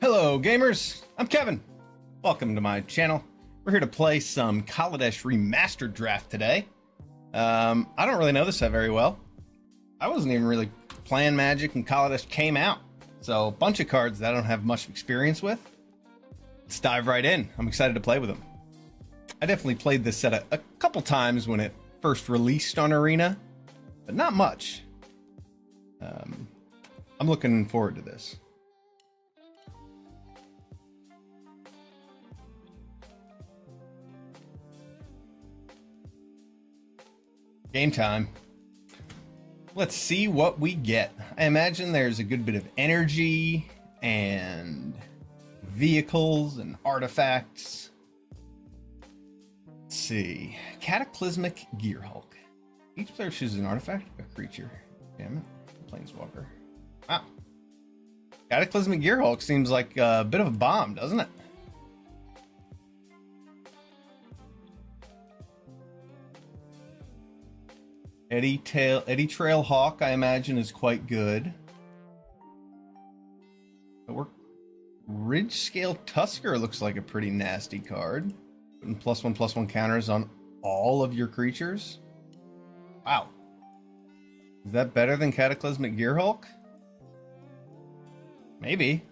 Hello gamers, I'm Kevin. Welcome to my channel. We're here to play some Kaladesh Remastered draft today. I don't really know this set very well. I wasn't even really playing Magic when Kaladesh came out. So a bunch of cards that I don't have much experience with. Let's dive right in. I'm excited to play with them. I definitely played this set a couple times when it first released on Arena, but not much. I'm looking forward to this. Game time. Let's see what we get. I imagine there's a good bit of energy and vehicles and artifacts. Let's see. Cataclysmic Gearhulk. Each player chooses an artifact, a creature. Damn it. Planeswalker. Wow. Cataclysmic Gearhulk seems like a bit of a bomb, doesn't it? Eddy Trail Hawk, I imagine, is quite good. Ridge Scale Tusker looks like a pretty nasty card. Putting +1/+1 counters on all of your creatures. Wow. Is that better than Cataclysmic Gearhulk? Maybe.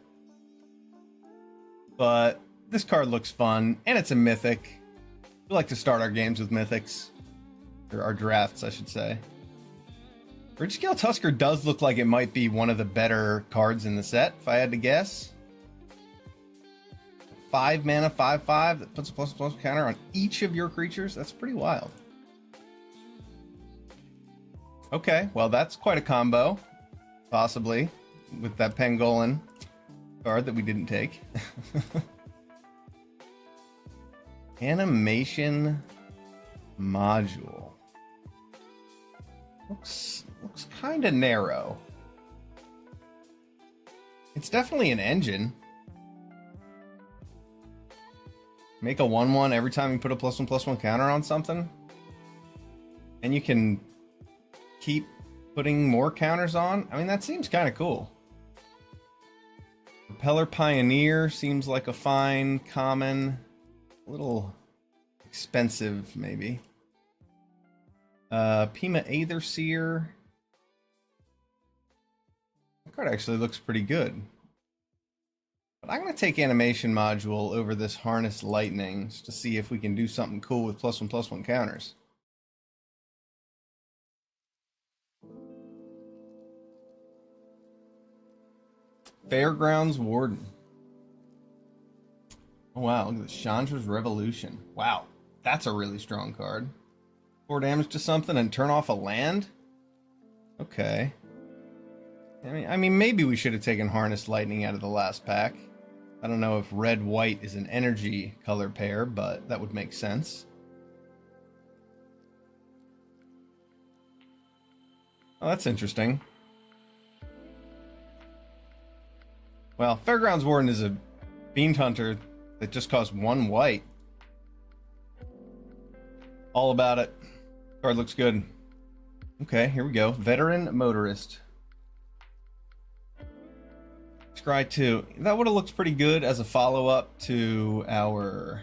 But this card looks fun, and it's a mythic. We like to start our games with mythics. Or our drafts, I should say. Ridge Scale Tusker does look like it might be one of the better cards in the set, if I had to guess. 5 mana, 5/5 that puts a +++ counter on each of your creatures. That's pretty wild. Okay, well that's quite a combo. Possibly. With that Pangolin card that we didn't take. Animation module. Looks kind of narrow. It's definitely an engine. Make a 1/1 every time you put a +1/+1 counter on something. And you can keep putting more counters on. I mean, that seems kind of cool. Propeller Pioneer seems like a fine common. A little expensive, maybe. Pima Aetherseer. That card actually looks pretty good. But I'm going to take Animation Module over this Harness Lightnings to see if we can do something cool with +1/+1 counters. Fairgrounds Warden. Oh wow, look at this. Chandra's Revolution. Wow, that's a really strong card. 4 damage to something and turn off a land? Okay. I mean, maybe we should have taken Harness Lightning out of the last pack. I don't know if red-white is an energy color pair, but that would make sense. Oh, that's interesting. Well, Fairgrounds Warden is a Fiend Hunter that just costs 1 white. All about it. Card looks good. Okay, here we go. Veteran Motorist. Scry 2. That would have looked pretty good as a follow-up to our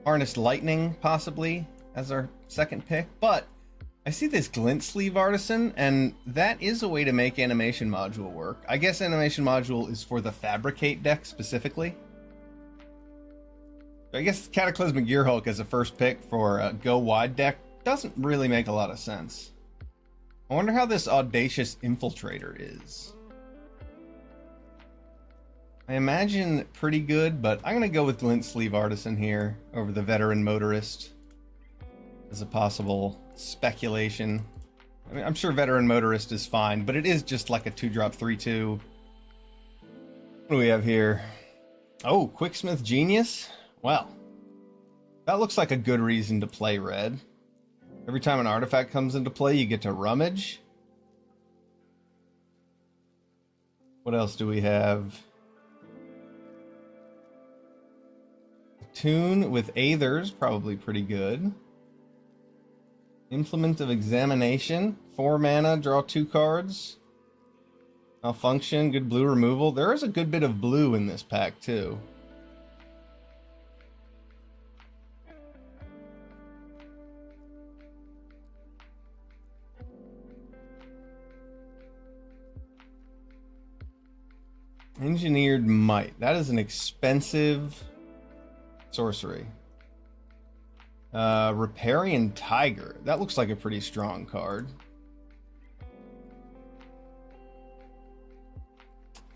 Harness Lightning, possibly, as our second pick. But I see this Glint Sleeve Artisan, and that is a way to make Animation Module work. I guess Animation Module is for the Fabricate deck specifically. I guess Cataclysmic Gearhulk as a first pick for a Go Wide deck doesn't really make a lot of sense. I wonder how this Audacious Infiltrator is. I imagine pretty good, but I'm going to go with Glint Sleeve Artisan here over the Veteran Motorist as a possible speculation. I mean, I'm sure Veteran Motorist is fine, but it is just like a 2-drop 3/2. What do we have here? Oh, Quicksmith Genius? Well, that looks like a good reason to play red. Every time an artifact comes into play, you get to rummage. What else do we have? Tune with Aethers, probably pretty good. Implement of Examination, 4 mana, draw 2 cards. Malfunction, good blue removal. There is a good bit of blue in this pack, too. Engineered Might. That is an expensive sorcery. Riparian Tiger. That looks like a pretty strong card.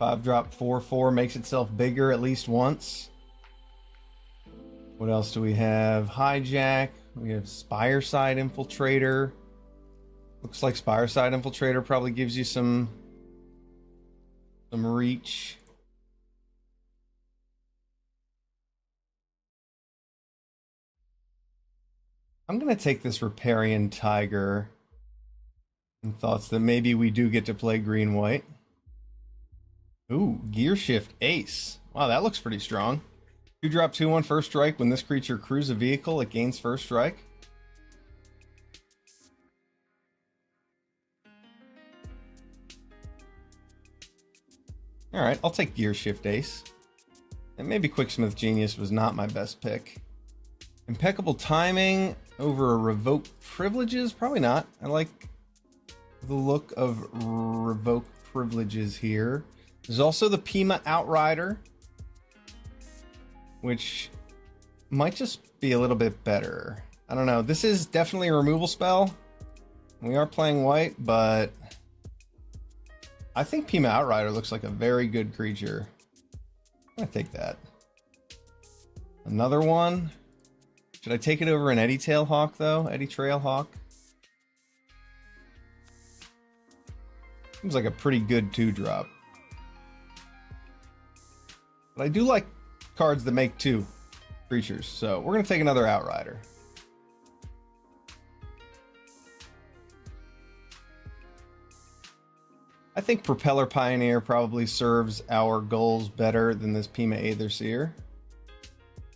5-drop 4/4 makes itself bigger at least once. What else do we have? Hijack. We have Spireside Infiltrator. Looks like Spireside Infiltrator probably gives you some reach. I'm going to take this Riparian Tiger in thoughts that maybe we do get to play green-white. Ooh, Gear Shift Ace. Wow, that looks pretty strong. 2-drop 2/1 first strike. When this creature crews a vehicle, it gains first strike. Alright, I'll take Gear Shift Ace. And maybe Quicksmith Genius was not my best pick. Impeccable Timing over Revoke Privileges? Probably not. I like the look of Revoke Privileges here. There's also the Pima Outrider, which might just be a little bit better. I don't know. This is definitely a removal spell. We are playing white, but I think Pima Outrider looks like a very good creature. I'm going to take that. Another one. Should I take it over an Eddy Tailhawk, though? Eddy Trailhawk? Seems like a pretty good 2-drop. But I do like cards that make 2 creatures, so we're going to take another Outrider. I think Propeller Pioneer probably serves our goals better than this Pima Aetherseer.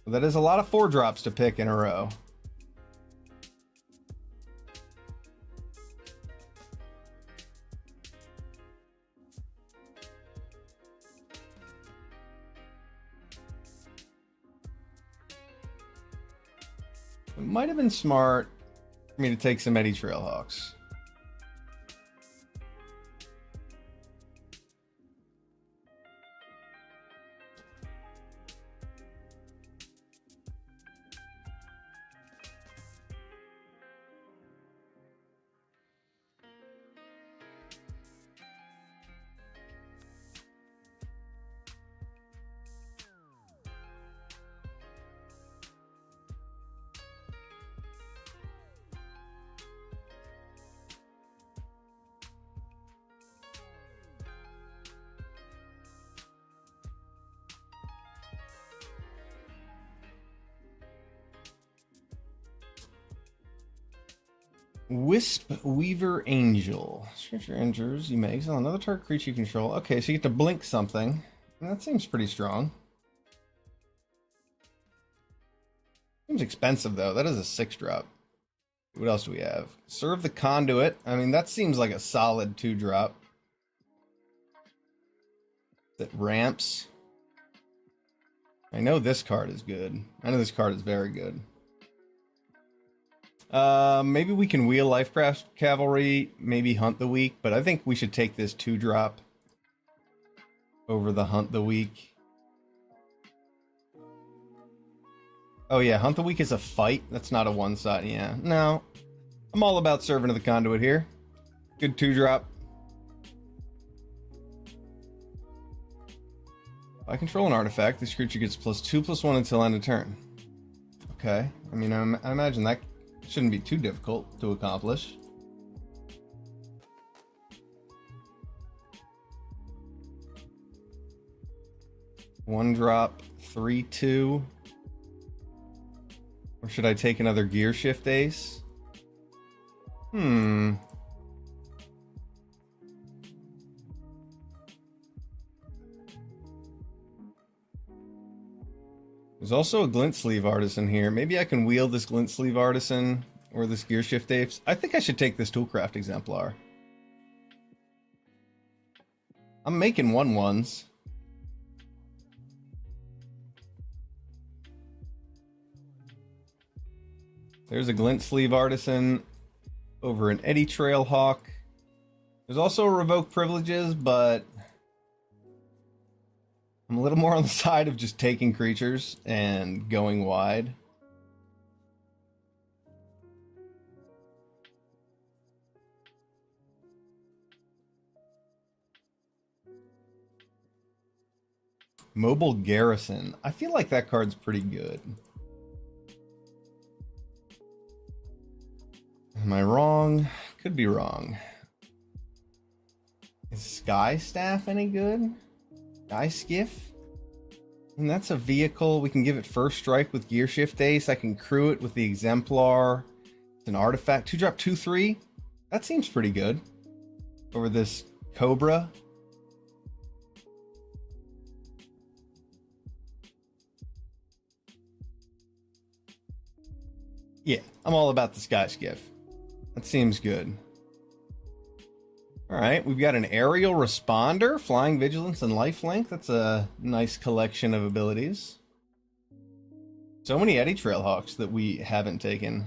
That is a lot of 4-drops to pick in a row. It might have been smart for me to take some Eddy Trailhawks. Wisp Weaver Angel. Creature enters, you may exile another target creature you control. Okay, so you get to blink something. That seems pretty strong. Seems expensive, though. That is a 6-drop. What else do we have? Serve the Conduit. I mean, that seems like a solid 2-drop. That ramps. I know this card is good. I know this card is very good. Maybe we can wheel Lifecraft Cavalry, maybe Hunt the Weak, but I think we should take this 2-drop over the Hunt the Weak. Oh yeah, Hunt the Weak is a fight. That's not a one-shot. Yeah, no. I'm all about Servant of the Conduit here. Good 2-drop. If I control an artifact, this creature gets +2/+1 until end of turn. Okay, I mean, I imagine that shouldn't be too difficult to accomplish. One drop, 3/2. Or should I take another Gear Shift Ace? There's also a Glint Sleeve Artisan here. Maybe I can wield this Glint Sleeve Artisan or this Gear Shift Ace. I think I should take this Toolcraft Exemplar. I'm making 1/1s. There's a Glint Sleeve Artisan over an Eddy Trailhawk. There's also Revoke Privileges, but I'm a little more on the side of just taking creatures and going wide. Mobile Garrison. I feel like that card's pretty good. Am I wrong? Could be wrong. Is Sky Staff any good? Sky Skiff? And that's a vehicle. We can give it first strike with Gear Shift Ace. I can crew it with the Exemplar. It's an artifact. 2-drop 2/3. That seems pretty good. Over this Cobra. Yeah, I'm all about the Sky Skiff. That seems good. Alright, we've got an Aerial Responder, Flying Vigilance, and Lifelink. That's a nice collection of abilities. So many Eddy Trailhawks that we haven't taken.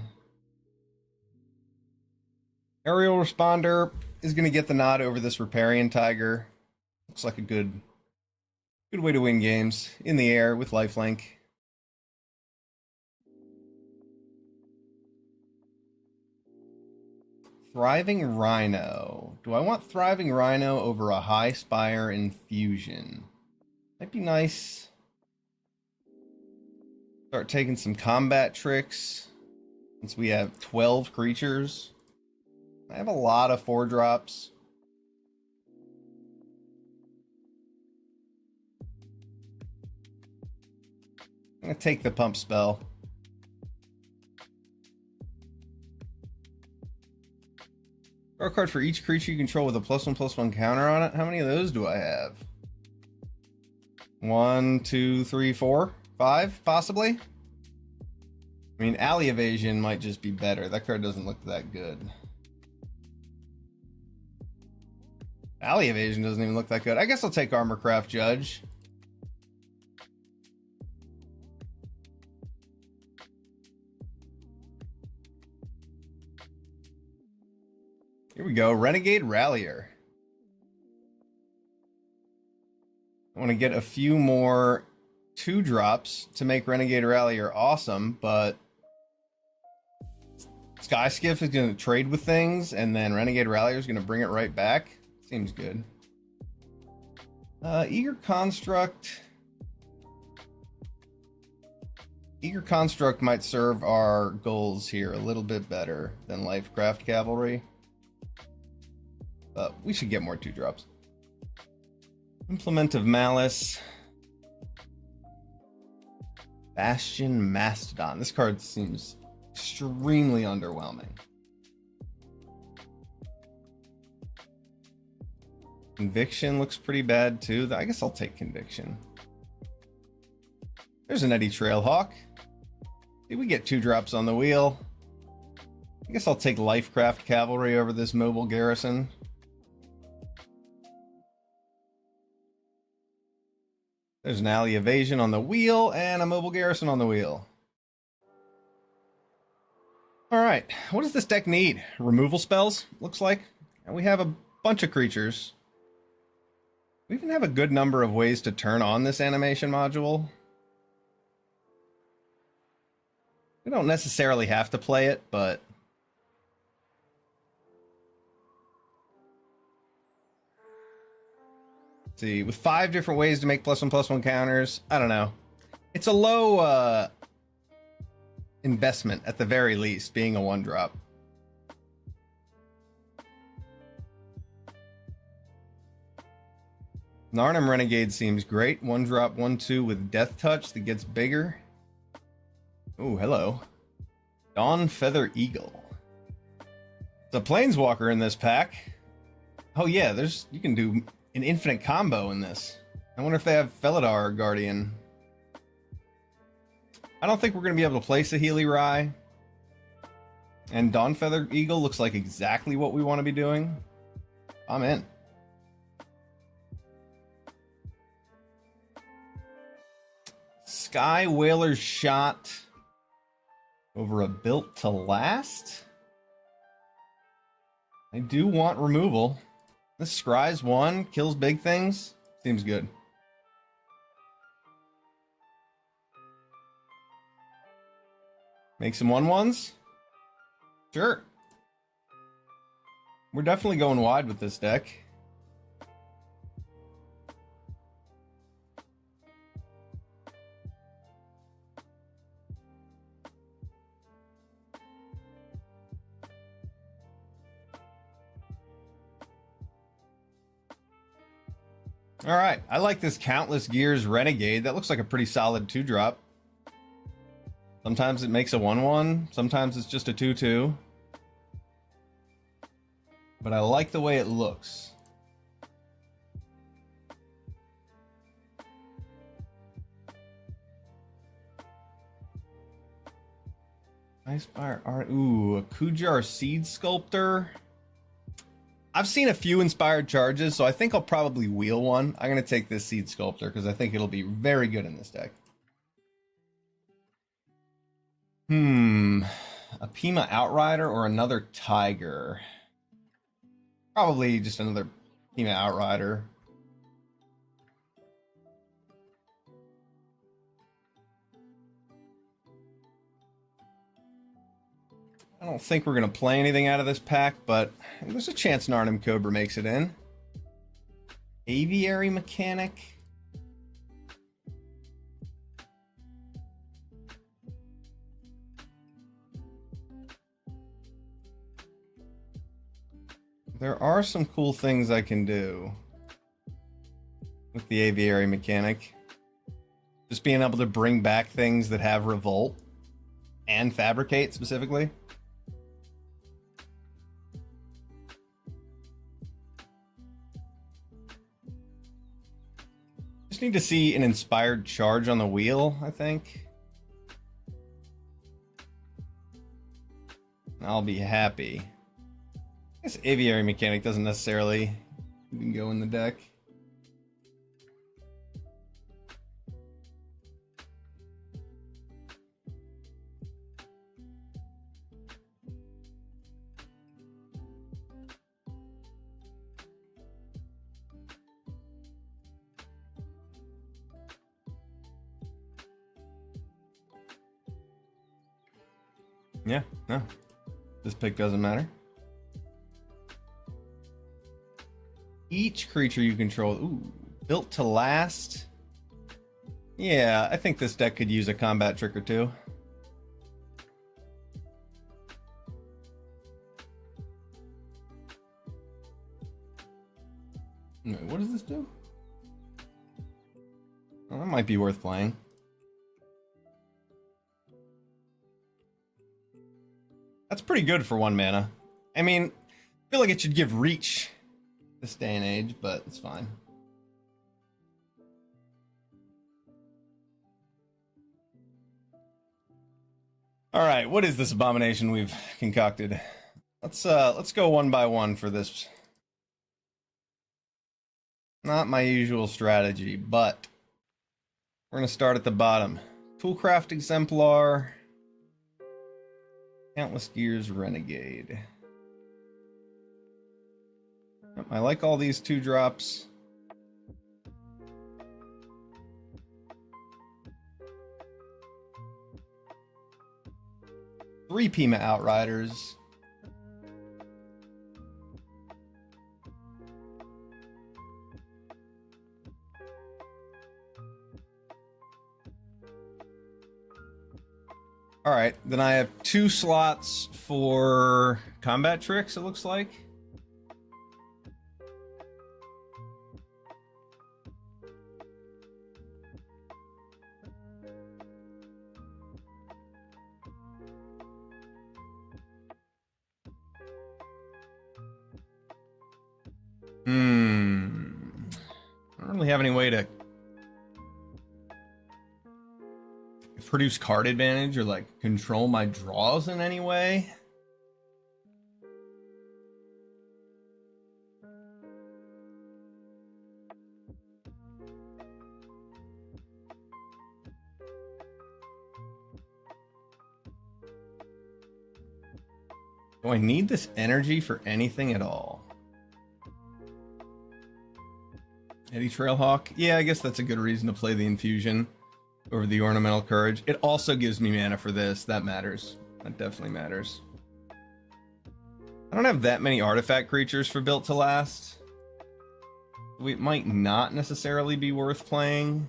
Aerial Responder is going to get the nod over this Riparian Tiger. Looks like a good way to win games in the air with Lifelink. Thriving Rhino. Do I want Thriving Rhino over a High Spire Infusion? Might be nice. Start taking some combat tricks. Since we have 12 creatures. I have a lot of 4-drops. I'm going to take the pump spell. Draw a card for each creature you control with a +1/+1 counter on it. How many of those do I have? 1, 2, 3, 4, 5, possibly? I mean, Alley Evasion might just be better. That card doesn't look that good. Alley Evasion doesn't even look that good. I guess I'll take Armorcraft Judge. Here we go, Renegade Rallier. I want to get a few more 2-drops to make Renegade Rallier awesome, but Sky Skiff is going to trade with things, and then Renegade Rallier is going to bring it right back. Seems good. Eager Construct. Eager Construct might serve our goals here a little bit better than Lifecraft Cavalry. But we should get more 2-drops. Implement of Malice. Bastion Mastodon. This card seems extremely underwhelming. Conviction looks pretty bad too. I guess I'll take Conviction. There's an Eddy Trailhawk. See, we get 2-drops on the wheel. I guess I'll take Lifecraft Cavalry over this Mobile Garrison. There's an Alley Evasion on the wheel and a Mobile Garrison on the wheel. Alright, what does this deck need? Removal spells, looks like. And we have a bunch of creatures. We even have a good number of ways to turn on this animation module. We don't necessarily have to play it, but see, with 5 different ways to make +1/+1 counters, I don't know. It's a low investment at the very least, being a 1-drop. Narnum Renegade seems great. 1-drop, 1/2 with Death Touch that gets bigger. Oh, hello. Dawn Feather Eagle. There's a Planeswalker in this pack. Oh yeah, you can do an infinite combo in this. I wonder if they have Felidar Guardian. I don't think we're going to be able to play Saheeli Rai. And Dawn Feather Eagle looks like exactly what we want to be doing. I'm in. Sky Whaler's Shot over a Built to Last. I do want removal. This scries 1, kills big things. Seems good. Make some 1/1s? Sure. We're definitely going wide with this deck. All right, I like this Countless Gears Renegade. That looks like a pretty solid 2-drop. Sometimes it makes a 1/1, sometimes it's just a 2/2. But I like the way it looks. Nice fire art. Ooh, a Kujar Seed Sculptor. I've seen a few inspired charges, so I think I'll probably wheel one. I'm going to take this Seed Sculptor because I think it'll be very good in this deck. A Pima Outrider or another Tiger? Probably just another Pima Outrider. I don't think we're going to play anything out of this pack, but there's a chance Narnim Cobra makes it in. Aviary Mechanic. There are some cool things I can do with the Aviary Mechanic. Just being able to bring back things that have Revolt and Fabricate specifically. Just need to see an inspired charge on the wheel, I think. I'll be happy. I guess Aviary Mechanic doesn't necessarily even go in the deck. Yeah, no. This pick doesn't matter. Each creature you control. Ooh, Built to Last. Yeah, I think this deck could use a combat trick or two. Wait, what does this do? Oh, that might be worth playing. That's pretty good for 1 mana. I mean, I feel like it should give reach this day and age, but it's fine. All right, what is this abomination we've concocted? Let's go 1 by 1 for this. Not my usual strategy, but we're gonna start at the bottom. Toolcraft Exemplar, Countless Gears Renegade. Yep, I like all these 2-drops. Three Pima Outriders. All right, then I have 2 slots for combat tricks, it looks like. I don't really have any way to produce card advantage or like control my draws in any way. Do I need this energy for anything at all? Eddie Trailhawk? Yeah, I guess that's a good reason to play the Infusion over the Ornamental Courage. It also gives me mana for this. That matters. That definitely matters. I don't have that many artifact creatures for Built to Last. It might not necessarily be worth playing.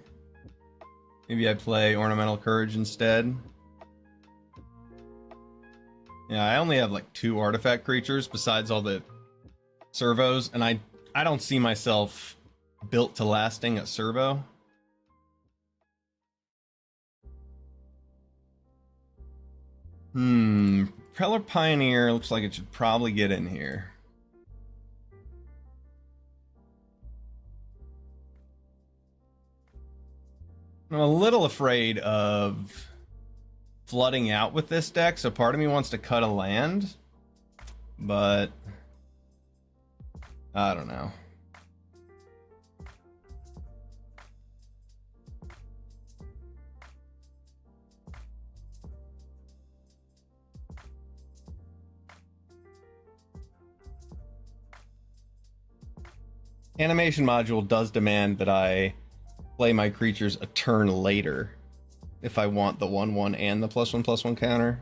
Maybe I play Ornamental Courage instead. Yeah, I only have like 2 artifact creatures besides all the servos, and I don't see myself built to lasting a servo. Preller Pioneer looks like it should probably get in here. I'm a little afraid of flooding out with this deck, so part of me wants to cut a land, but I don't know. Animation module does demand that I play my creatures a turn later if I want the 1/1 and the +1/+1 counter.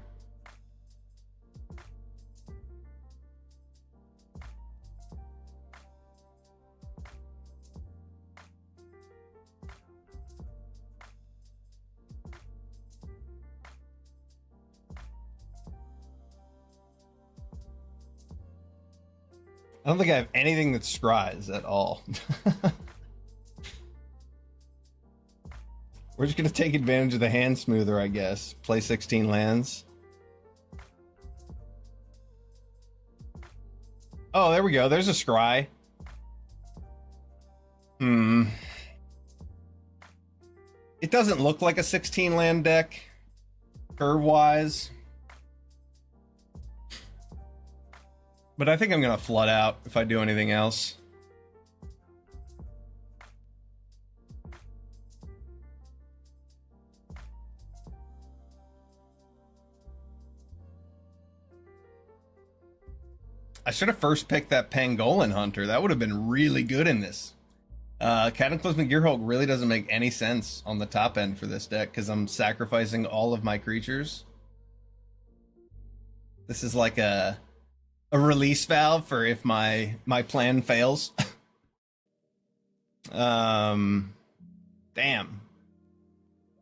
I don't think I have anything that scries at all. We're just going to take advantage of the hand smoother, I guess. Play 16 lands. Oh, there we go. There's a scry. It doesn't look like a 16 land deck, curve-wise. But I think I'm going to flood out if I do anything else. I should have first picked that Pangolin Hunter. That would have been really good in this. Cataclysmic Gearhulk really doesn't make any sense on the top end for this deck because I'm sacrificing all of my creatures. This is like a release valve for if my plan fails. Damn.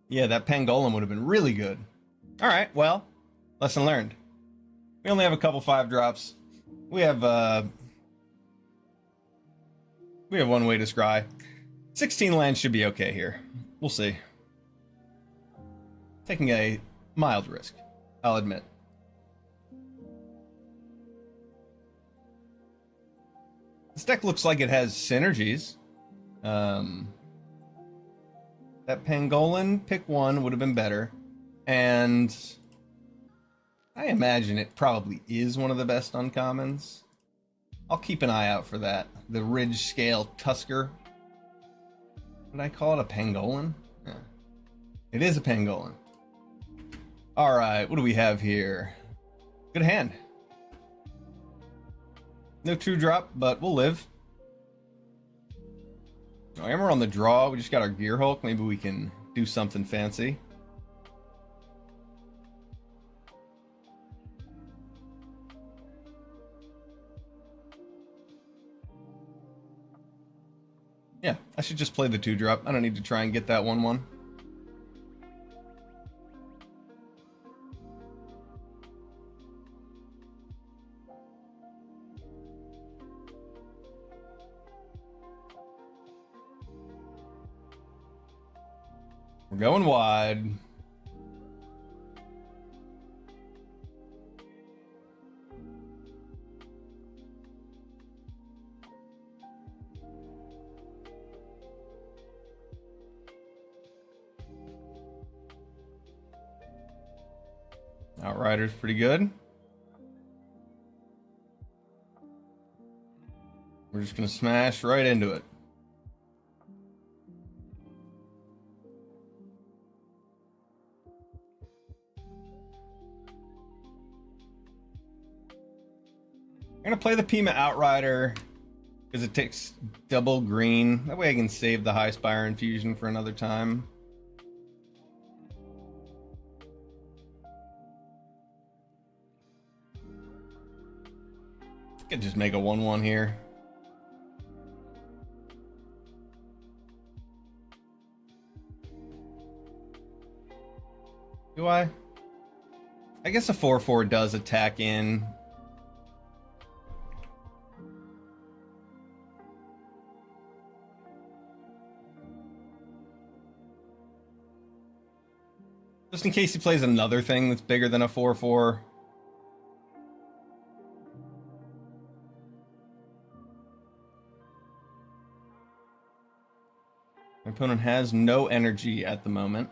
Yeah, that Pangolin would have been really good. All right, well, lesson learned. We only have a couple 5-drops. We have one way to scry. 16 lands should be okay here. We'll see. Taking a mild risk, I'll admit. This deck looks like it has synergies. That Pangolin, pick one, would have been better. And I imagine it probably is one of the best uncommons. I'll keep an eye out for that. The Ridge Scale Tusker. Did I call it a Pangolin? Yeah. It is a Pangolin. Alright, what do we have here? Good hand. No 2-drop, but we'll live. Oh, and we're on the draw. We just got our Gearhulk. Maybe we can do something fancy. Yeah, I should just play the 2-drop. I don't need to try and get that 1/1. We're going wide. Outrider's pretty good. We're just gonna smash right into it. play the Pima Outrider because it takes double green. That way I can save the High Spire Infusion for another time. I could just make a 1/1 here. Do I? I guess a 4/4 does attack in. Just in case he plays another thing that's bigger than a 4/4. My opponent has no energy at the moment.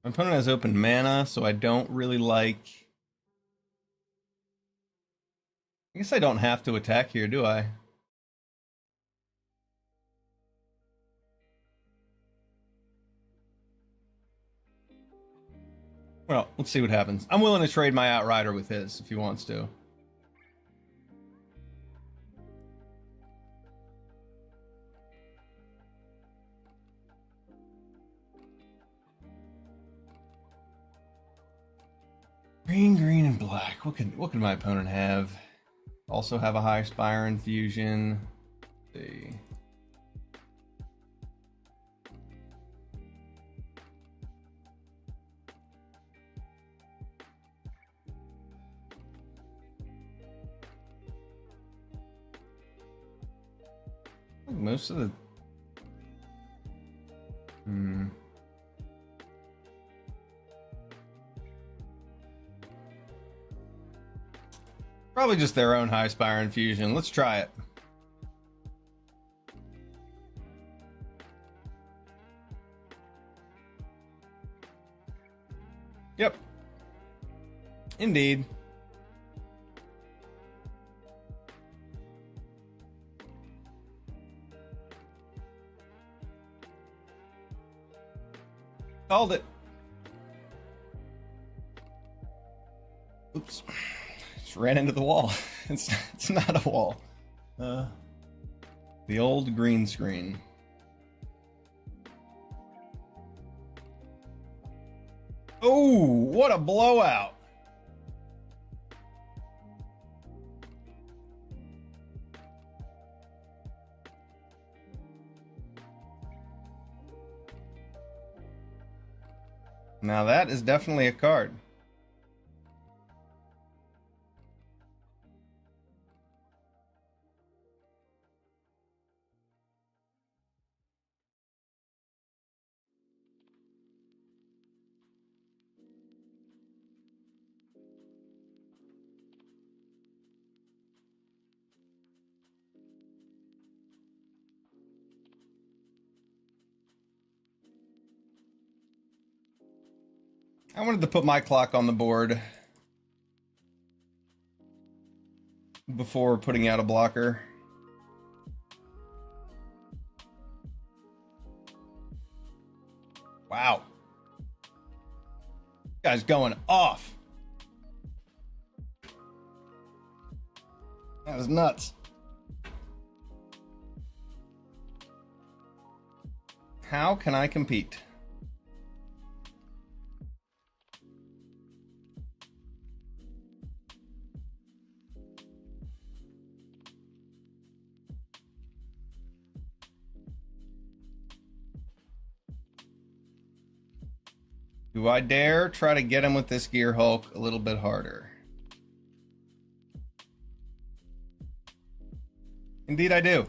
My opponent has open mana, so I don't really like... I guess I don't have to attack here, do I? Well, let's see what happens. I'm willing to trade my Outrider with his if he wants to. Green, green, and black. What could my opponent have? Also have a High Spire Infusion. Let's see. Most of the... Probably just their own High Spire Infusion. Let's try it. Yep. Indeed. Called it. Oops. Just ran into the wall. It's not a wall. The old green screen. Oh, what a blowout. Now that is definitely a card. I wanted to put my clock on the board before putting out a blocker. Wow. This guy's going off. That was nuts. How can I compete? Do I dare try to get him with this Gear Hulk a little bit harder? Indeed I do.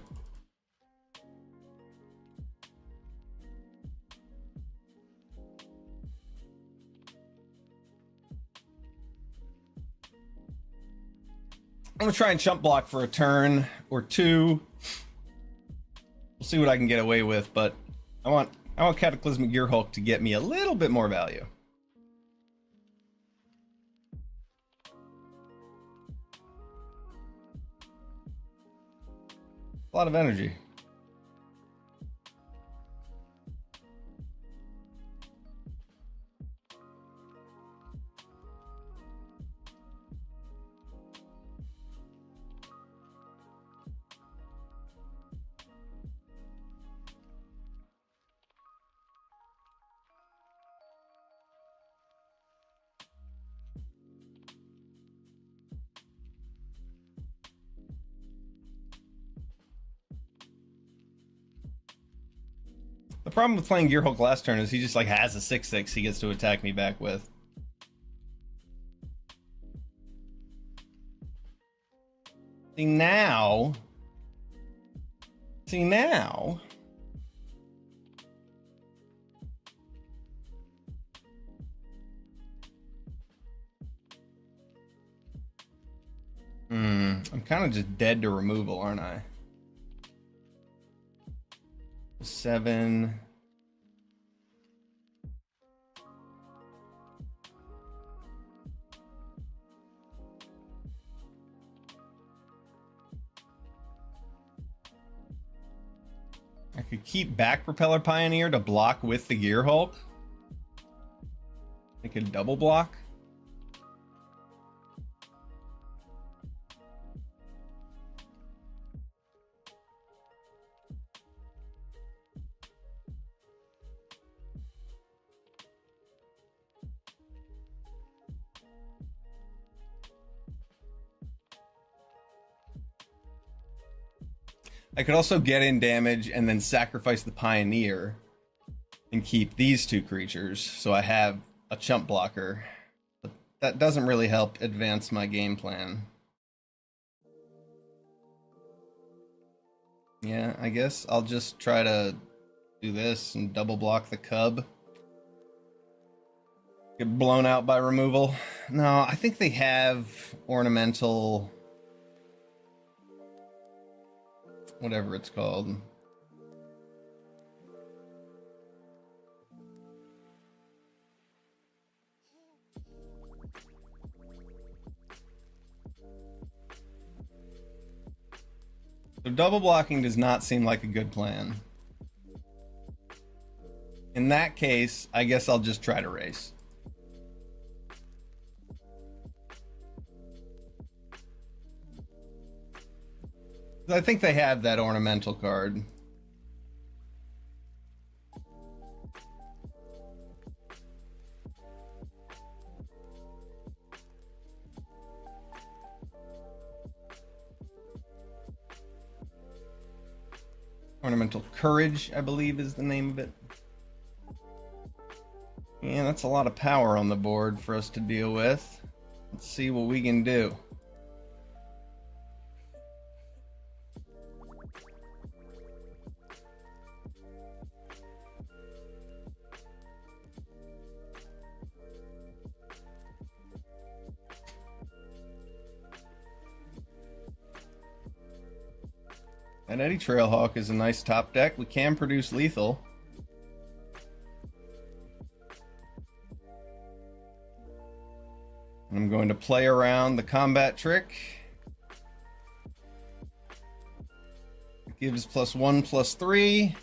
I'm gonna try and chump block for a turn or two. We'll see what I can get away with, but I want Cataclysmic Gearhulk to get me a little bit more value. A lot of energy. The problem with playing Gearhulk last turn is he just like has a 6/6 he gets to attack me back with. See now. I'm kind of just dead to removal, aren't I? 7. I could keep back Propeller Pioneer to block with the Gearhulk. I could double block. I could also get in damage and then sacrifice the Pioneer and keep these two creatures, so I have a chump blocker. But that doesn't really help advance my game plan. Yeah, I guess I'll just try to do this and double block the Cub. Get blown out by removal. No, I think they have ornamental... whatever it's called. So double blocking does not seem like a good plan. In that case, I guess I'll just try to race. I think they have that ornamental card. Ornamental Courage, I believe, is the name of it. Yeah, that's a lot of power on the board for us to deal with. Let's see what we can do. And Eddy Trailhawk is a nice top deck. We can produce lethal. And I'm going to play around the combat trick. It gives +1/+3.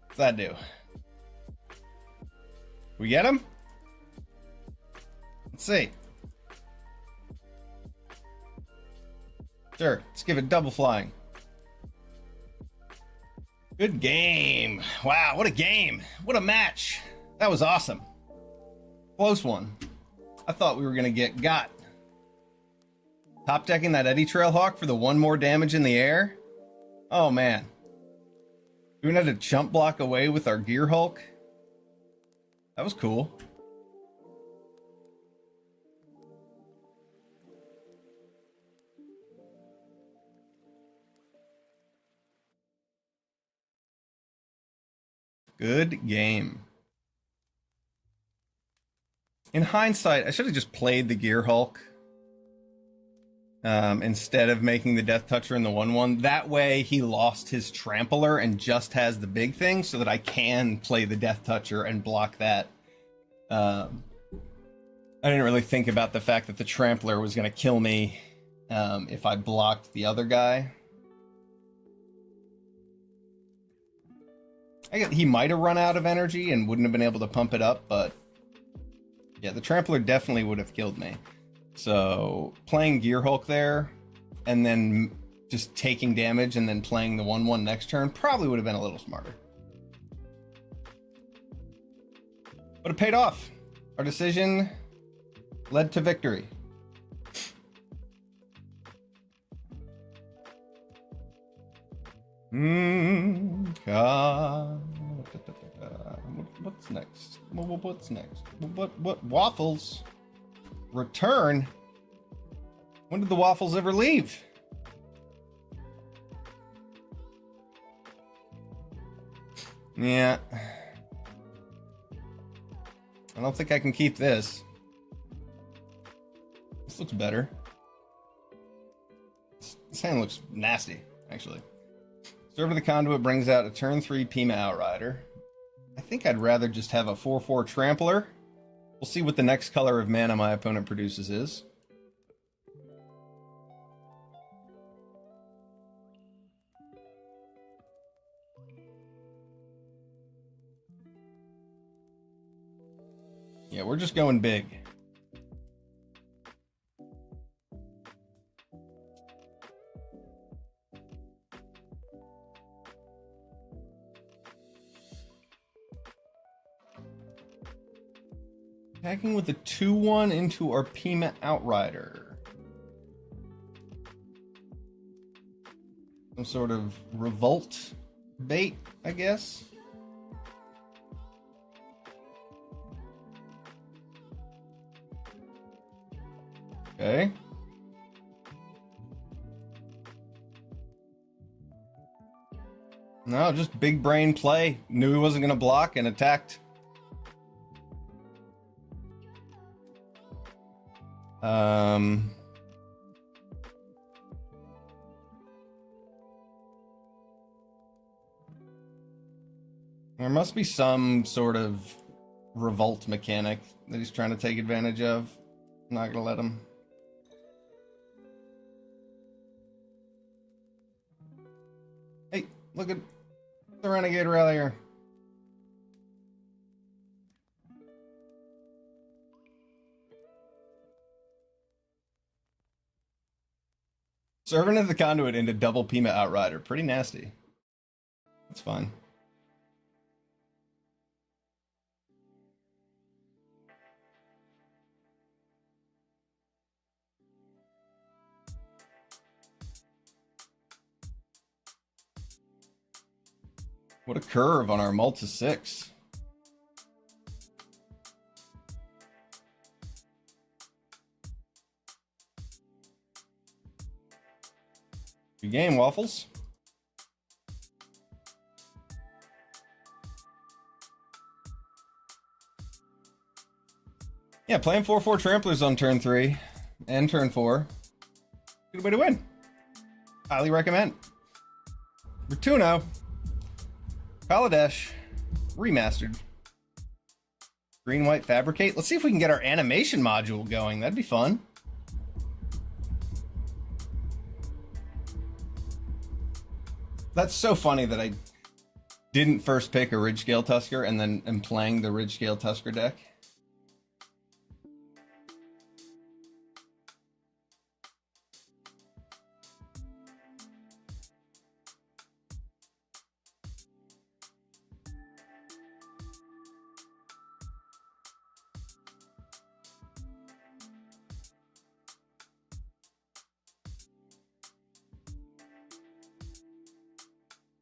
What's that do? We get him? Let's see. Sure, let's give it double flying. Good game. Wow, what a game. What a match. That was awesome. Close one. I thought we were going to get got. Top decking that Eddy Trailhawk for the 1 more damage in the air. Oh, man. We had to chump block away with our Gearhulk. That was cool. Good game. In hindsight, I should have just played the Gearhulk instead of making the Death Toucher in the 1/1. That way he lost his Trampler and just has the big thing so that I can play the Death Toucher and block that. I didn't really think about the fact that the Trampler was going to kill me if I blocked the other guy. He might have run out of energy and wouldn't have been able to pump it up, but yeah, the Trampler definitely would have killed me. So playing Gear Hulk there and then just taking damage and then playing the 1/1 next turn probably would have been a little smarter. But it paid off. Our decision led to victory. God. What's next? What's next? What waffles? Return? When did the waffles ever leave? Yeah. I don't think I can keep this. This looks better. This hand looks nasty, actually. Server the Conduit brings out a turn 3 Pima Outrider. I think I'd rather just have a 4/4 Trampler. We'll see what the next color of mana my opponent produces is. Yeah, we're just going big. Attacking with a 2/1 into our Pima Outrider. Some sort of revolt bait, I guess. Okay. No, just big brain play. Knew he wasn't going to block and attacked. There must be some sort of revolt mechanic that he's trying to take advantage of. I'm not gonna let him. Hey, look at the Renegade Rallier. Servant of the Conduit into double Pima Outrider. Pretty nasty. That's fine. What a curve on our Malta 6. Good game, Waffles. Yeah, playing 4/4 Tramplers on turn 3 and turn 4. Good way to win. Highly recommend. Bertuno. Kaladesh. Remastered. Green-white fabricate. Let's see if we can get our animation module going. That'd be fun. That's so funny that I didn't first pick a Ridge Scale Tusker and then am playing the Ridge Scale Tusker deck.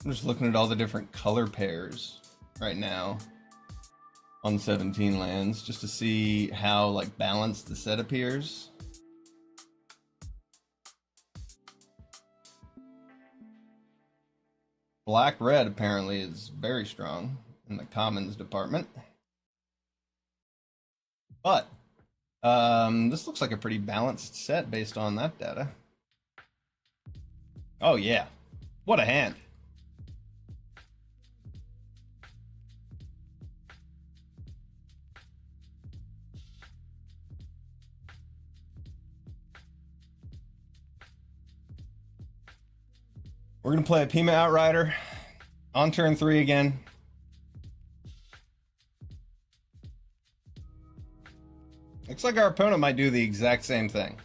I'm just looking at all the different color pairs right now on 17 lands just to see how like balanced the set appears. Black red apparently is very strong in the commons department. But this looks like a pretty balanced set based on that data. Oh yeah. What a hand. We're going to play a Pima Outrider on turn 3 again. Looks like our opponent might do the exact same thing.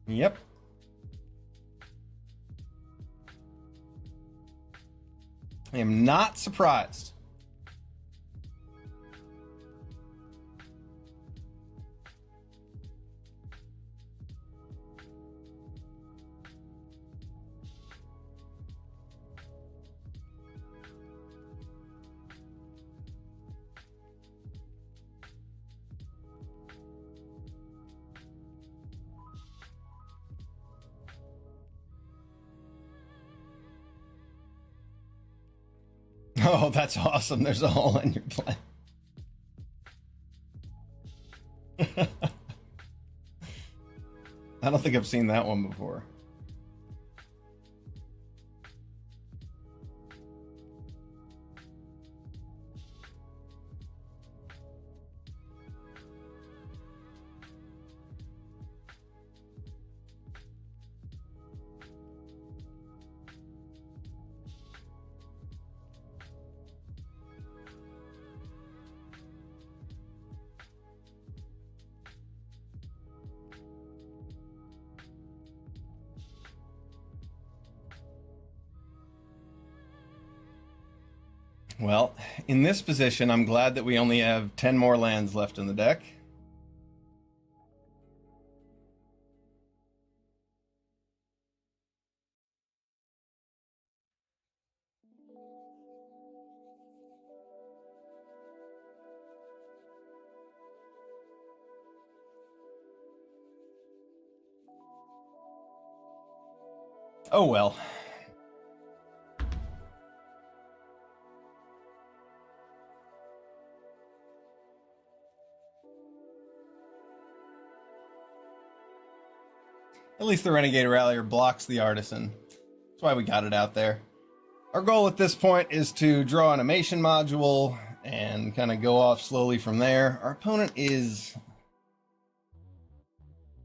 Yep. I am not surprised. Oh, that's awesome. There's a hole in your plan. I don't think I've seen that one before. Well, in this position, I'm glad that we only have 10 more lands left in the deck. Oh well. At least the Renegade Rallier blocks the Artisan. That's why we got it out there. Our goal at this point is to draw an animation module and kind of go off slowly from there. Our opponent is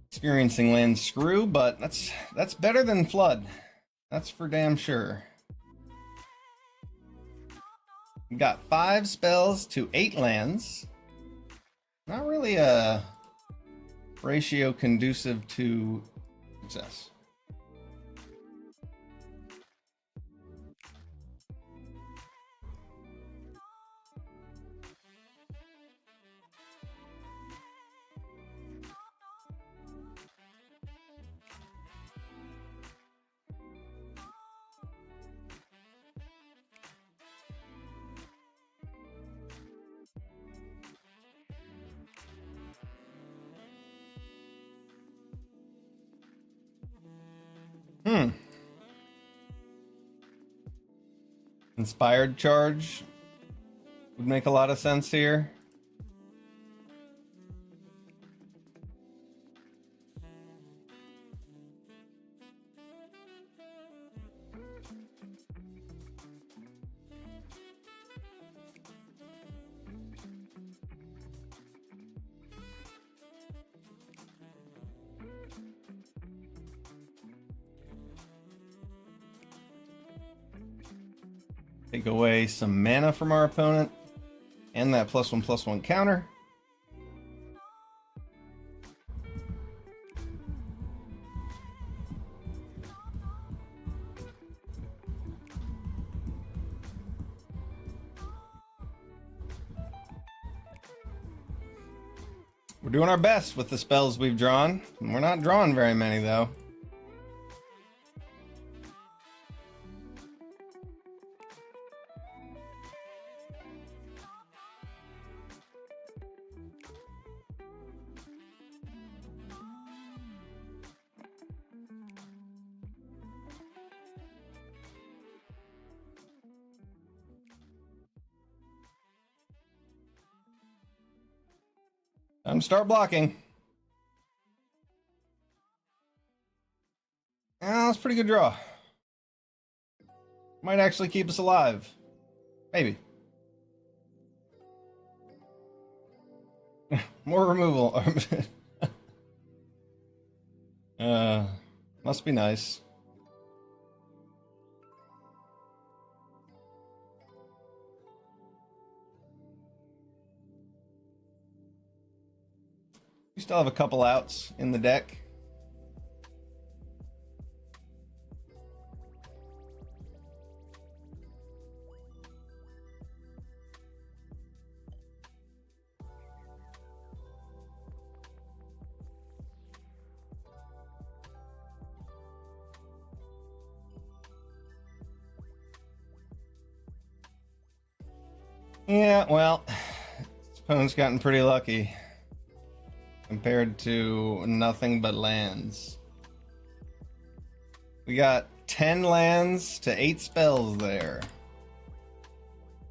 experiencing land screw, but that's better than flood. That's for damn sure. We got 5 spells to 8 lands. Not really a ratio conducive to success. Inspired Charge would make a lot of sense here. Take away some mana from our opponent and that +1/+1 counter. We're doing our best with the spells we've drawn. We're not drawing very many though. Time to start blocking. Ah, that's a pretty good draw. Might actually keep us alive. Maybe. More removal. Must be nice. We still have a couple outs in the deck. Yeah, well, this opponent's gotten pretty lucky compared to nothing but lands. We got 10 lands to 8 spells there.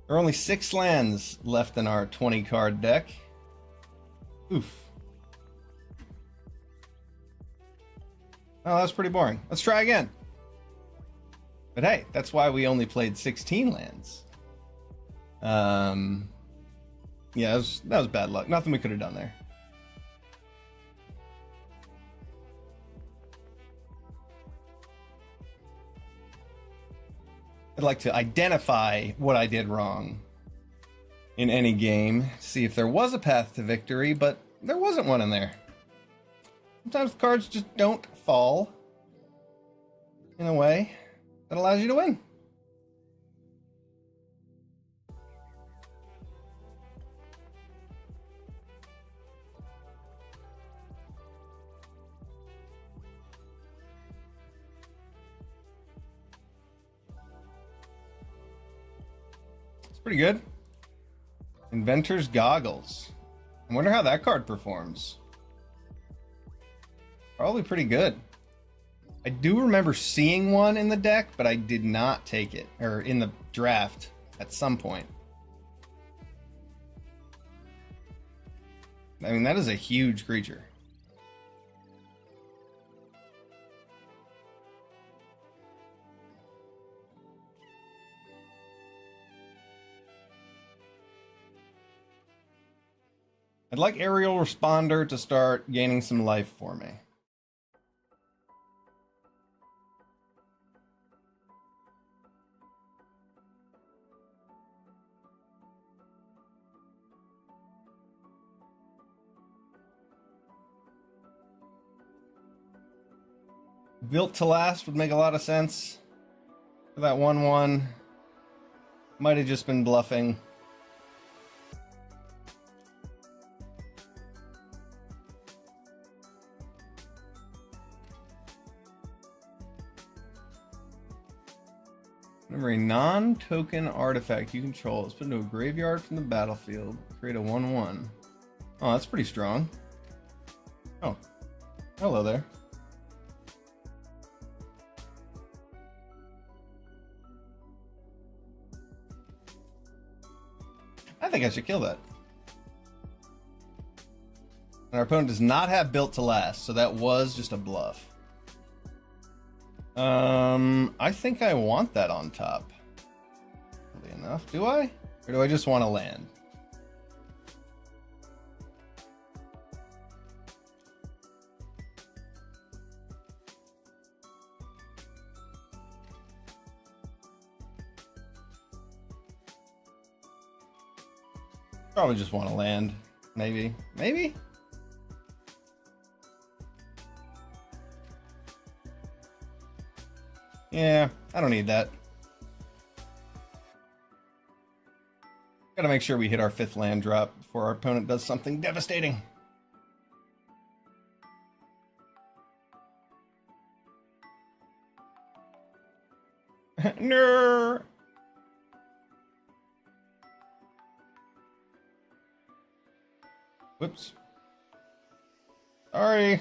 There are only 6 lands left in our 20 card deck. Oof. Oh, that's pretty boring. Let's try again. But hey, that's why we only played 16 lands. Yeah, that was bad luck. Nothing we could have done there. I'd like to identify what I did wrong in any game, see if there was a path to victory, but there wasn't one in there. Sometimes the cards just don't fall in a way that allows you to win. Pretty good. Inventor's Goggles. I wonder how that card performs. Probably pretty good. I do remember seeing one in the deck, but I did not take it, or in the draft at some point. I mean, that is a huge creature. I'd like Aerial Responder to start gaining some life for me. Built to Last would make a lot of sense for that 1/1. Might have just been bluffing. Whenever a non-token artifact you control is put into a graveyard from the battlefield, create a 1/1. Oh, that's pretty strong. Oh, hello there. I think I should kill that. And our opponent does not have Built to Last, so that was just a bluff. I think I want that on top. Really enough, do I? Or do I just want to land? Probably just want to land. Maybe. Maybe? Yeah, I don't need that. Gotta make sure we hit our 5th land drop before our opponent does something devastating. No. Whoops. Sorry.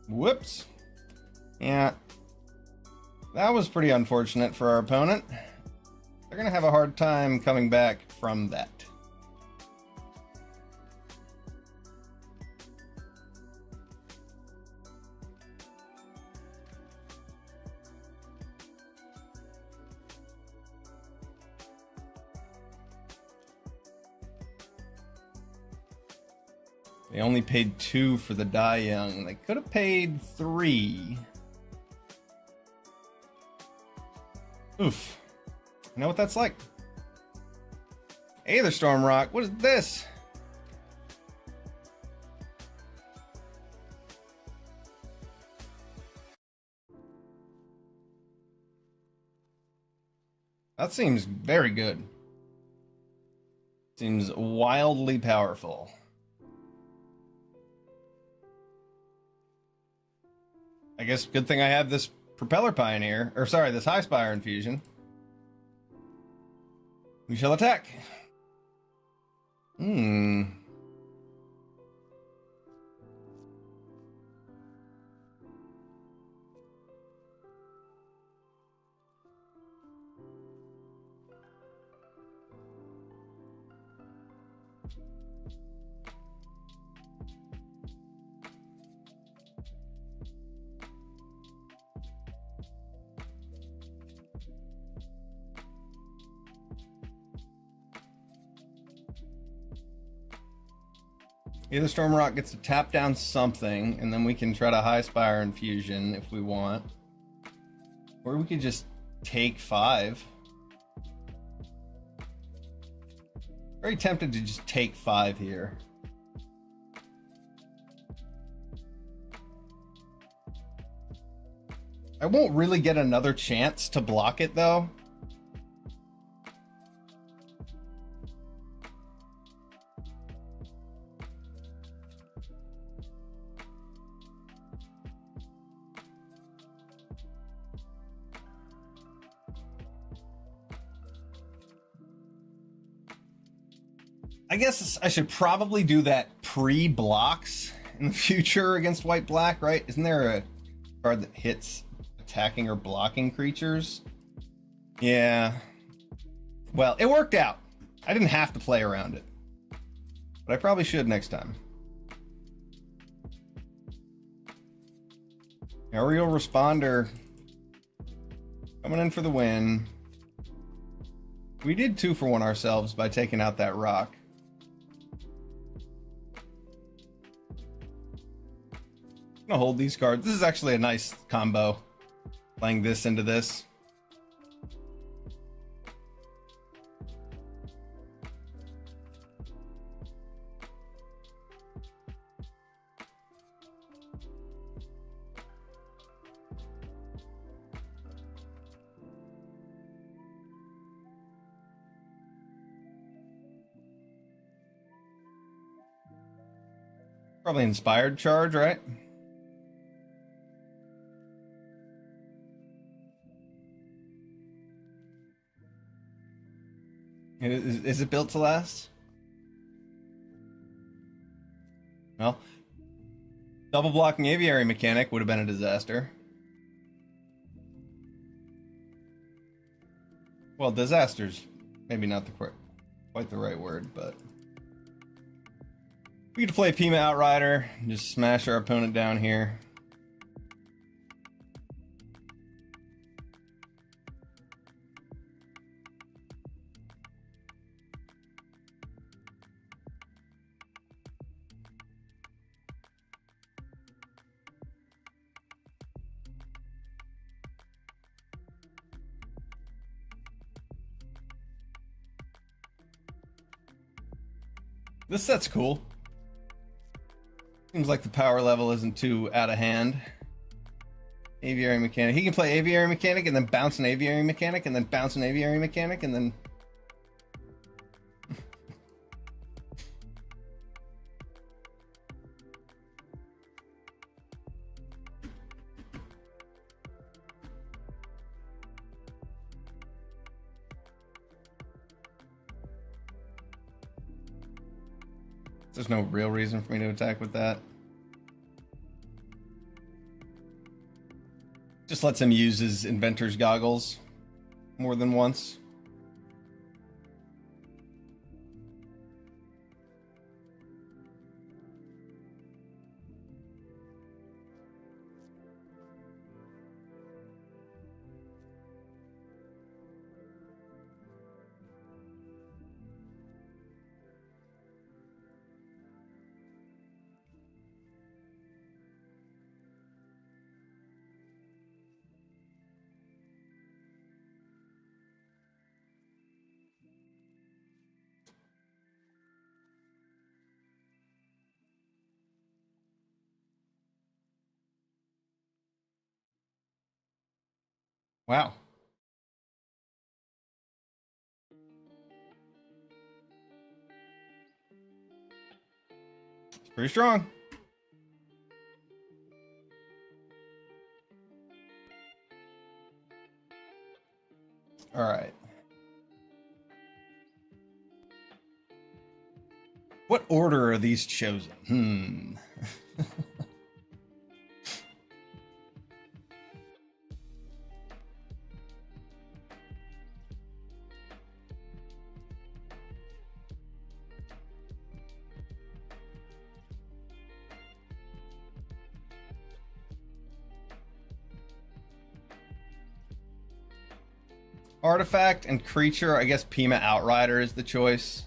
Whoops. Yeah. That was pretty unfortunate for our opponent. They're going to have a hard time coming back from that. They only paid 2 for the Die Young. They could have paid 3. Oof. You know what that's like. Hey there, Stormrock. What is this? That seems very good. Seems wildly powerful. I guess good thing I have this Propeller Pioneer, or sorry, this High Spire Infusion. We shall attack. Either Stormrock gets to tap down something, and then we can try to High Spire Infusion if we want. Or we could just take 5. Very tempted to just take 5 here. I won't really get another chance to block it, though. I guess I should probably do that pre-blocks in the future against white-black, right? Isn't there a card that hits attacking or blocking creatures? Yeah. Well, it worked out. I didn't have to play around it. But I probably should next time. Aerial Responder. Coming in for the win. We did 2 for 1 ourselves by taking out that rock. I'm gonna hold these cards. This is actually a nice combo. Playing this into this. Probably Inspired Charge, right? Is it built to last? Well, double blocking Aviary Mechanic would have been a disaster. Well, disaster's maybe not quite the right word, but we get to play Pima Outrider and just smash our opponent down here. This set's cool. Seems like the power level isn't too out of hand. Aviary Mechanic. He can play Aviary Mechanic and then bounce an Aviary Mechanic and then bounce an Aviary Mechanic and then... There's no real reason for me to attack with that. Just lets him use his Inventor's Goggles more than once. Wow. It's pretty strong. All right. What order are these chosen? Artifact and creature. I guess Pima Outrider is the choice.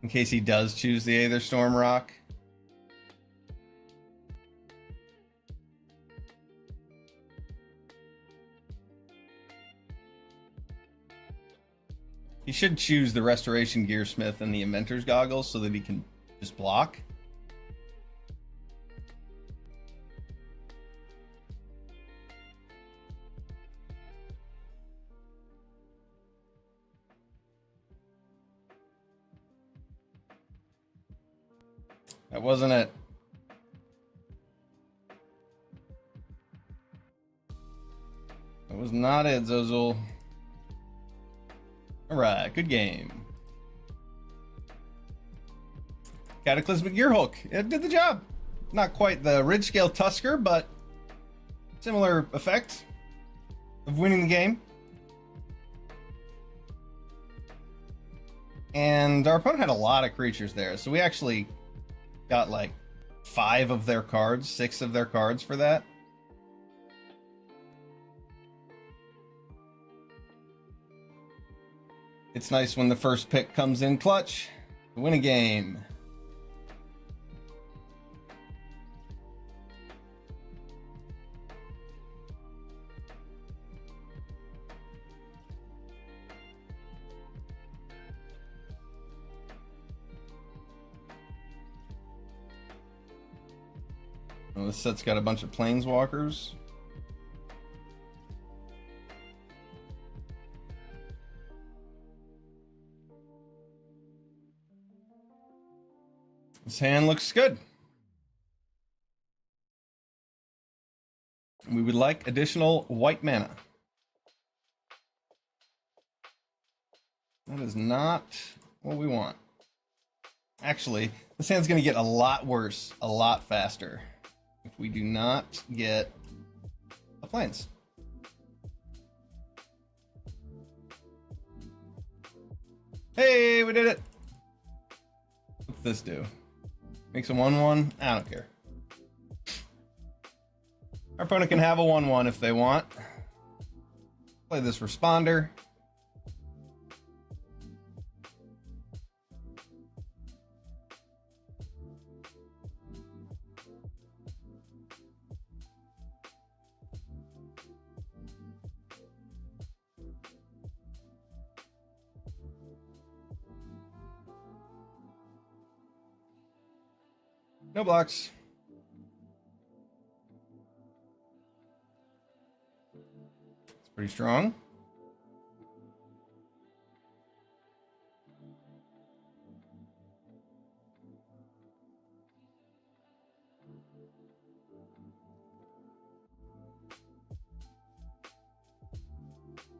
In case he does choose the Aether Storm Rock. He should choose the Restoration Gearsmith and the Inventor's Goggles so that he can just block. That wasn't it. That was not it, Zozul. Alright, good game. Cataclysmic Gearhulk. It did the job. Not quite the Ridge Scale Tusker, but similar effect of winning the game. And our opponent had a lot of creatures there, so we actually got like 5 of their cards, 6 of their cards for that. It's nice when the first pick comes in clutch to win a game. Well, this set's got a bunch of planeswalkers. This hand looks good. We would like additional white mana. That is not what we want. Actually, this hand's going to get a lot worse, a lot faster, if we do not get a plains. Hey, we did it! What's this do? Makes a 1/1? I don't care. Our opponent can have a 1/1 if they want. Play this Responder. No blocks. It's pretty strong.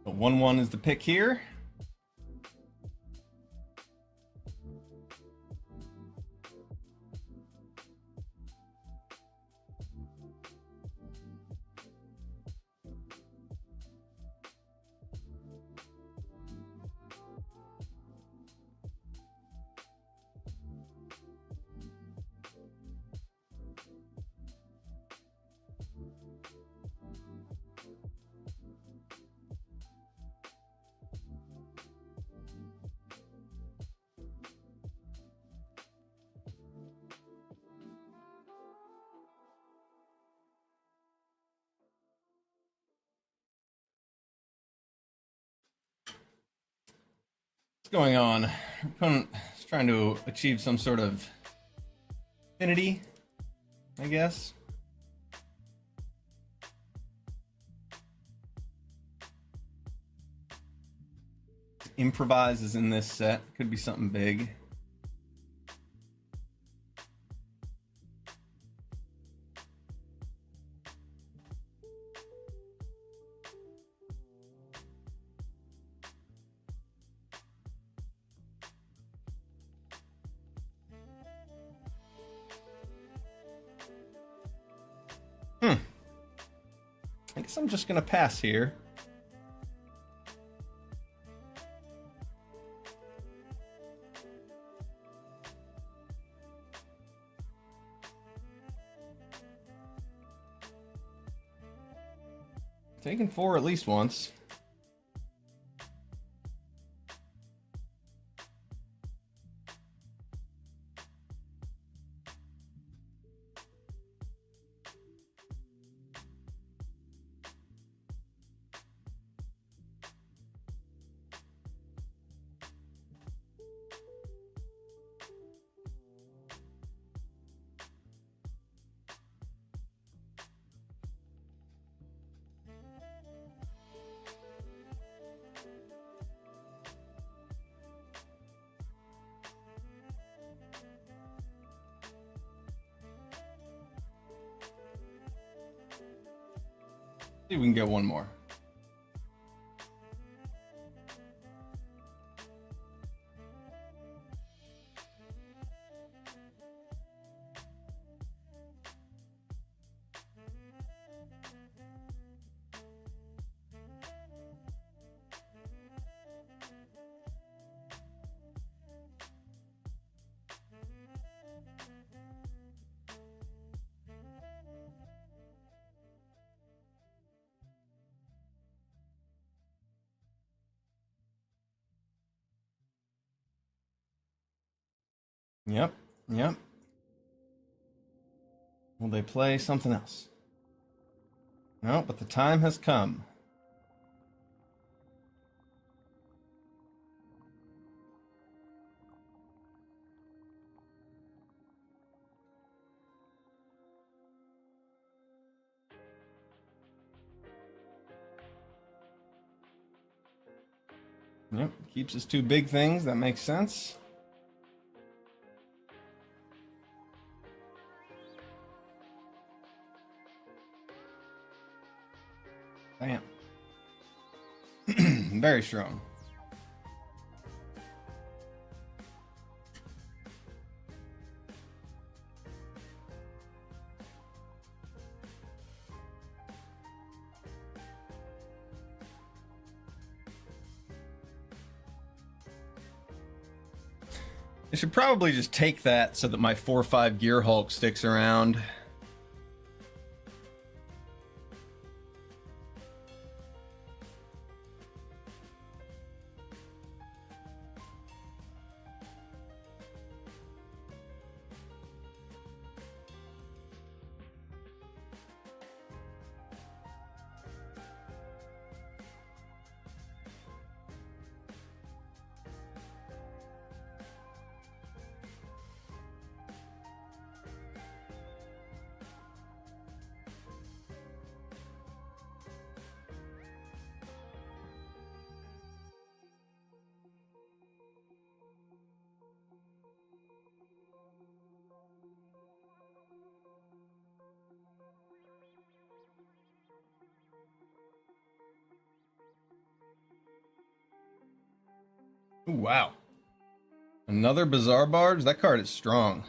The 1/1 is the pick here. Going on? Our opponent is trying to achieve some sort of affinity, I guess. improvise is in this set. Could be something big. I guess I'm just gonna pass here. Taken 4 at least once. See if we can get one more. Yep, yep. Will they play something else? No, but the time has come. Yep, keeps his 2 big things. That makes sense. Damn. Very strong. I should probably just take that so that my 4/5 Gear Hulk sticks around. Ooh, wow. Another Bizarre Barge? That card is strong.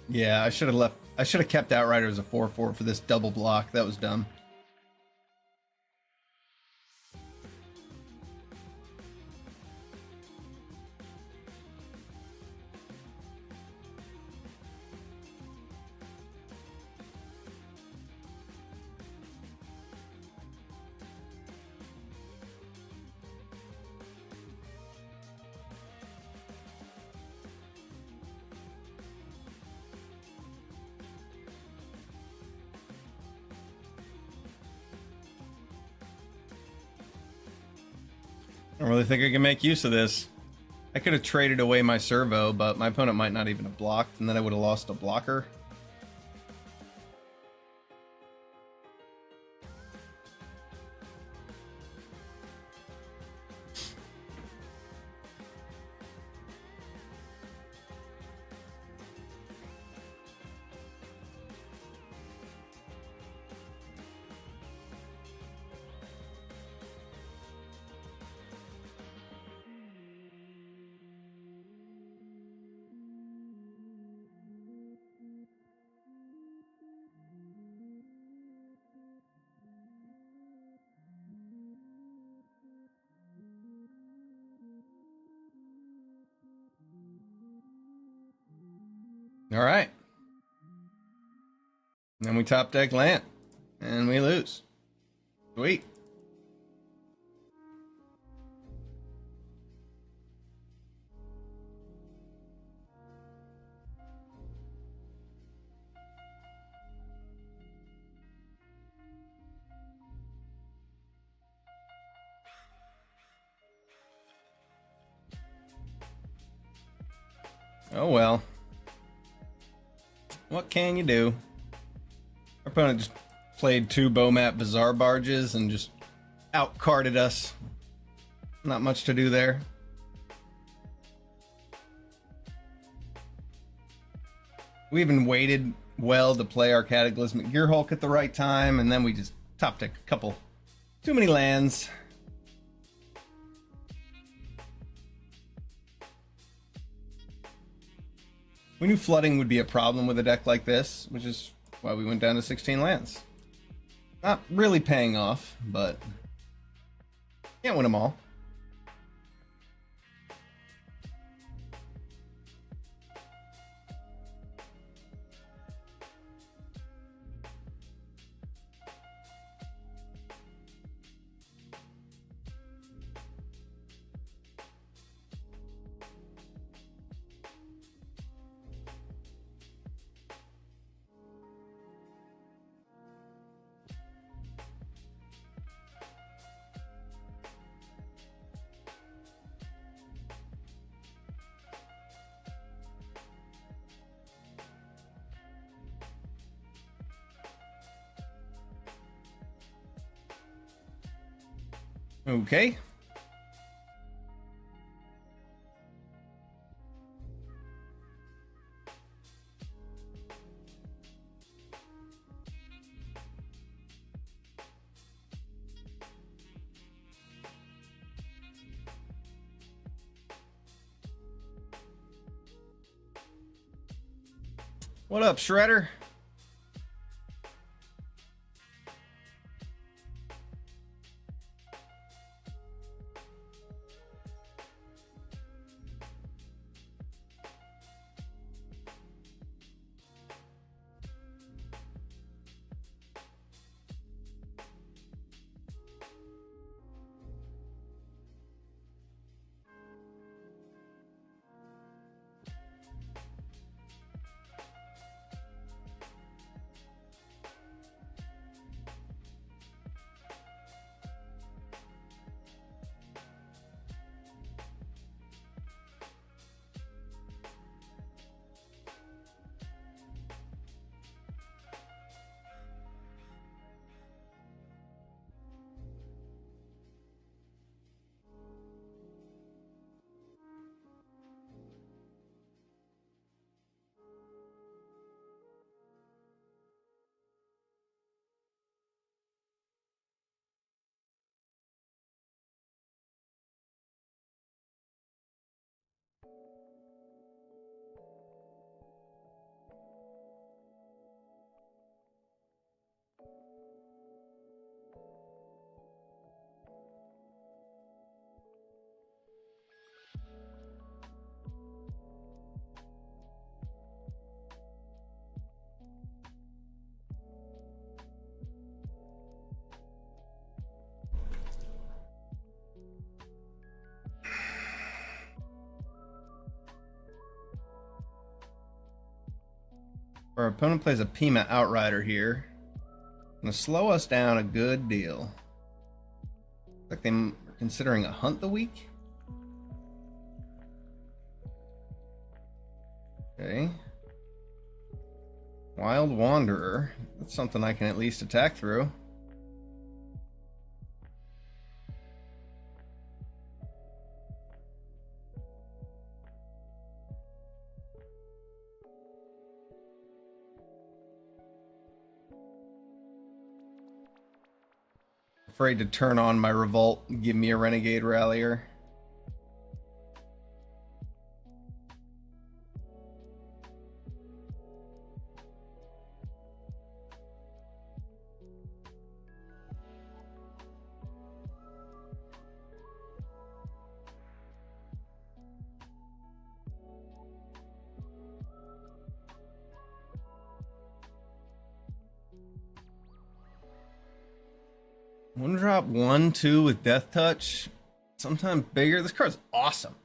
Yeah, I should have kept Outrider as a 4/4 for this double block. That was dumb. don't really think I can make use of this. I could have traded away my servo, but my opponent might not even have blocked, and then I would have lost a blocker. All right. Then we top deck land, and we lose. Sweet. Oh well. What can you do? Our opponent just played 2 Bomat Bazaar barges and just outcarded us. Not much to do there. We even waited well to play our Cataclysmic Gearhulk at the right time, and then we just top decked a couple too many lands. We knew flooding would be a problem with a deck like this, which is why we went down to 16 lands. Not really paying off, but can't win them all. Okay. What up, Shredder? Our opponent plays a Pima Outrider here. Gonna slow us down a good deal. Like they considering a hunt the week. Okay. Wild Wanderer. That's something I can at least attack through. Afraid to turn on my revolt and give me a renegade rallier. One drop 1/2 with Death Touch. Sometimes bigger. This card's awesome.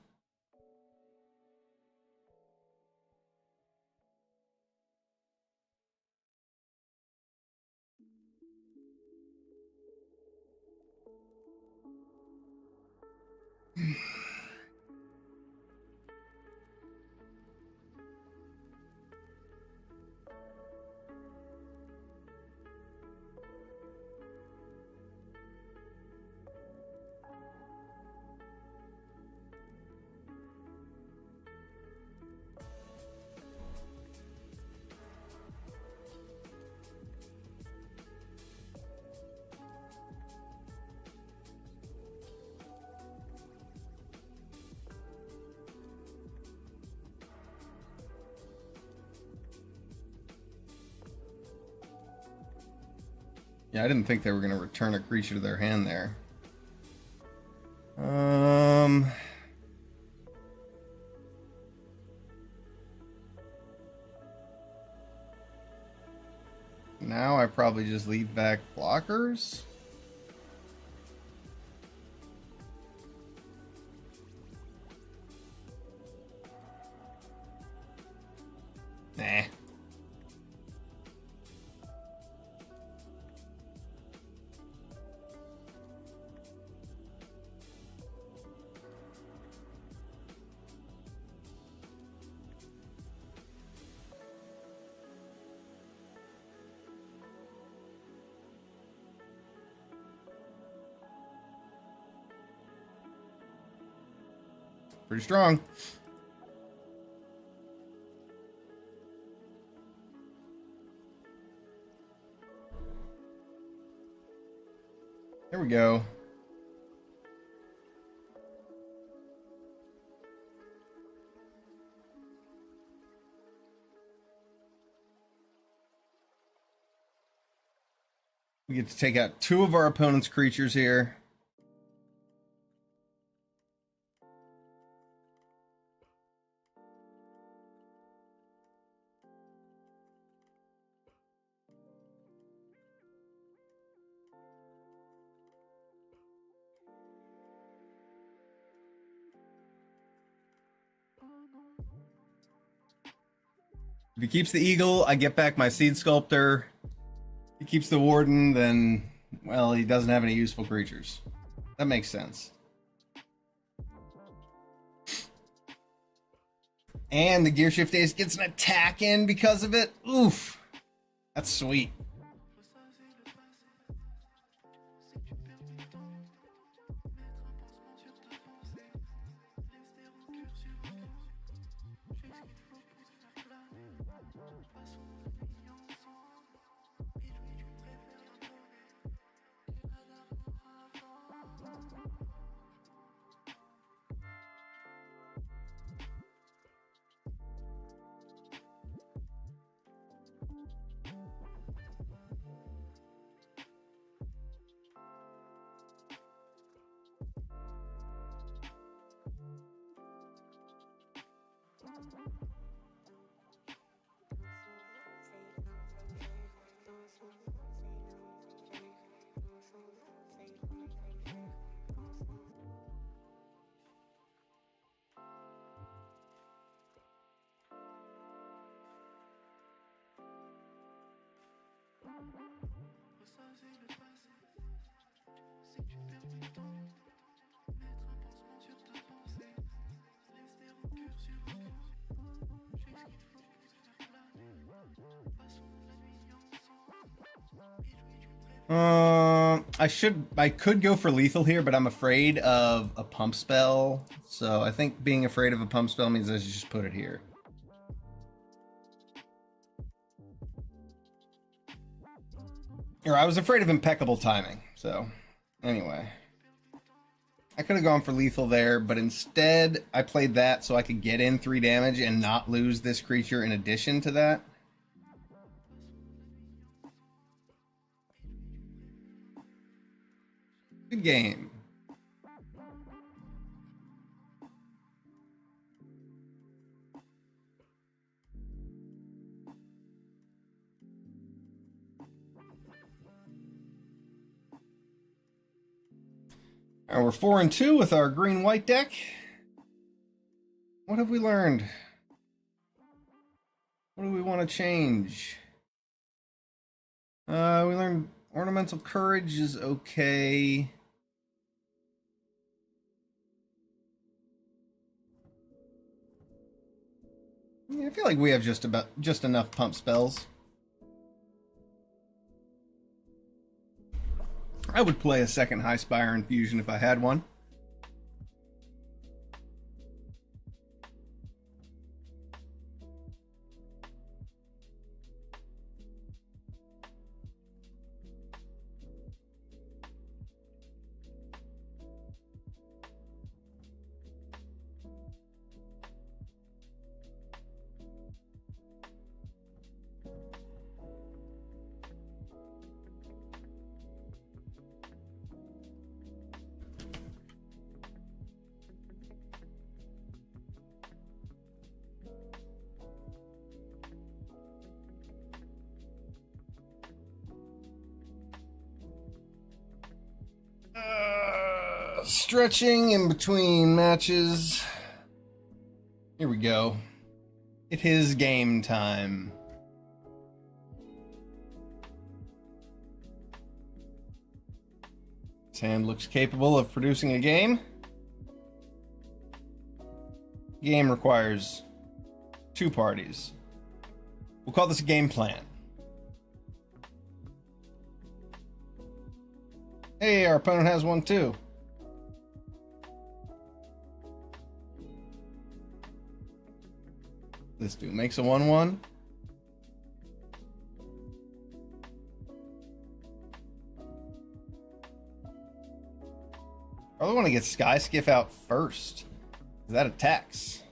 Yeah, I didn't think they were going to return a creature to their hand there. Now I probably just leave back blockers. Nah. Pretty strong. There we go. We get to take out 2 of our opponent's creatures here. If he keeps the Eagle, I get back my Seed Sculptor. If he keeps the Warden, then, well, he doesn't have any useful creatures. That makes sense. And the Gearshift Ace gets an attack in because of it. Oof. That's sweet. I could go for lethal here, but I'm afraid of a pump spell. So I think being afraid of a pump spell means I should just put it here. Or I was afraid of impeccable timing. So anyway, I could have gone for lethal there, but instead I played that so I could get in 3 damage and not lose this creature in addition to that. Good game. All right, we're 4-2 with our green-white deck. What have we learned? What do we want to change? We learned Ornamental Courage is okay. Yeah, I feel like we have just enough pump spells. I would play a second High Spire Infusion if I had one. Stretching in between matches. Here we go. It is game time. This hand looks capable of producing a game. Game requires 2 parties. We'll call this a game plan. Hey, our opponent has one too. This dude makes a 1/1. Probably want to get Sky Skiff out first. That attacks.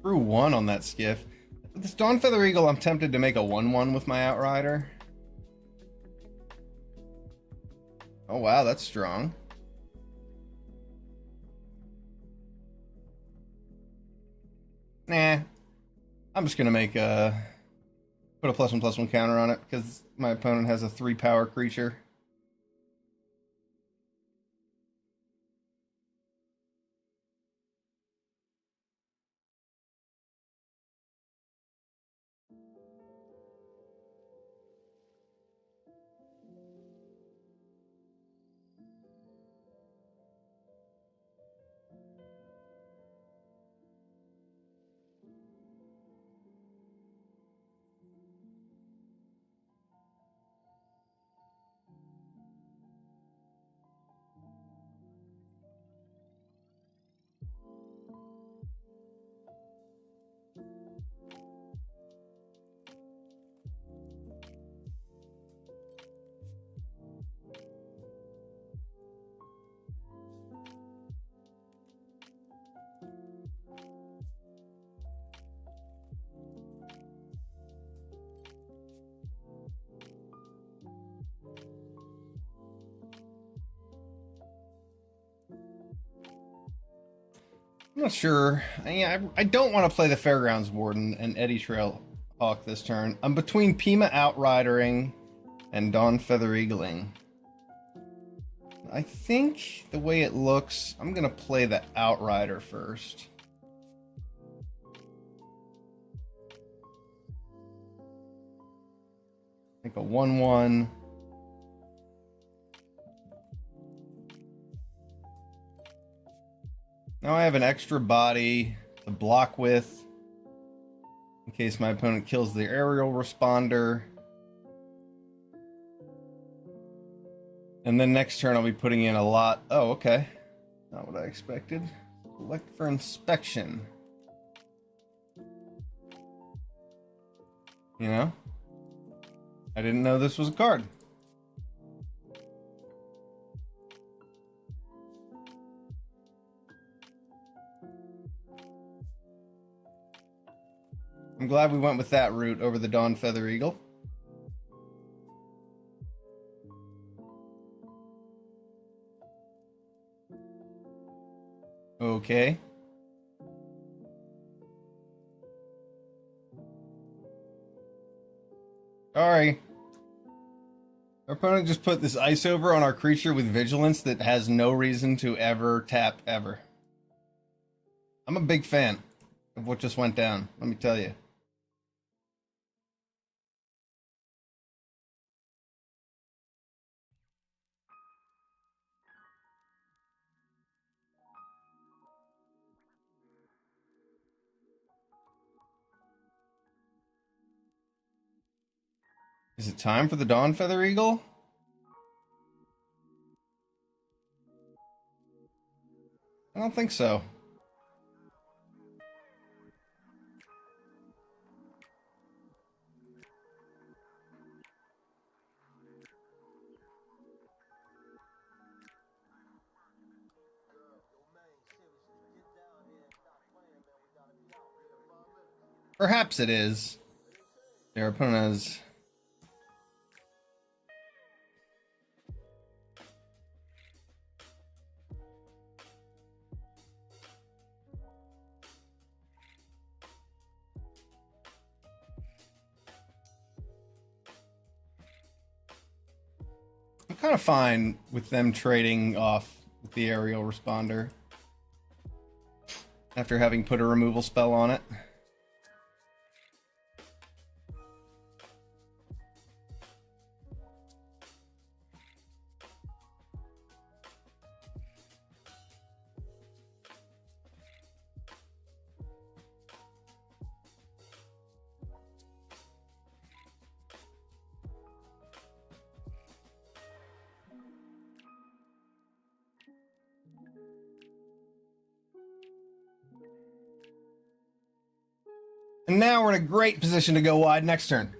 Threw 1 on that skiff. This Dawnfeather Eagle, I'm tempted to make a 1/1 with my Outrider. Oh wow, that's strong. Nah. I'm just gonna make a put a +1/+1 counter on it because my opponent has a 3 power creature. I'm not sure. I don't want to play the Fairgrounds Warden and Eddy Trail Hawk this turn. I'm between Pima Outridering and Dawn Feather Eagling. I think the way it looks, I'm going to play the Outrider first. I think a 1/1. Now I have an extra body to block with in case my opponent kills the aerial responder. And then next turn I'll be putting in a lot. Oh, okay. Not what I expected. Select for inspection. You know? I didn't know this was a card. I'm glad we went with that route over the Dawn Feather Eagle. Okay. Sorry. Our opponent just put this ice over on our creature with vigilance that has no reason to ever tap ever. I'm a big fan of what just went down, let me tell you. Is it time for the Dawn Feather Eagle? I don't think so. Perhaps it is. Their opponent has... I'm kind of fine with them trading off with the aerial responder after having put a removal spell on it. And now we're in a great position to go wide next turn.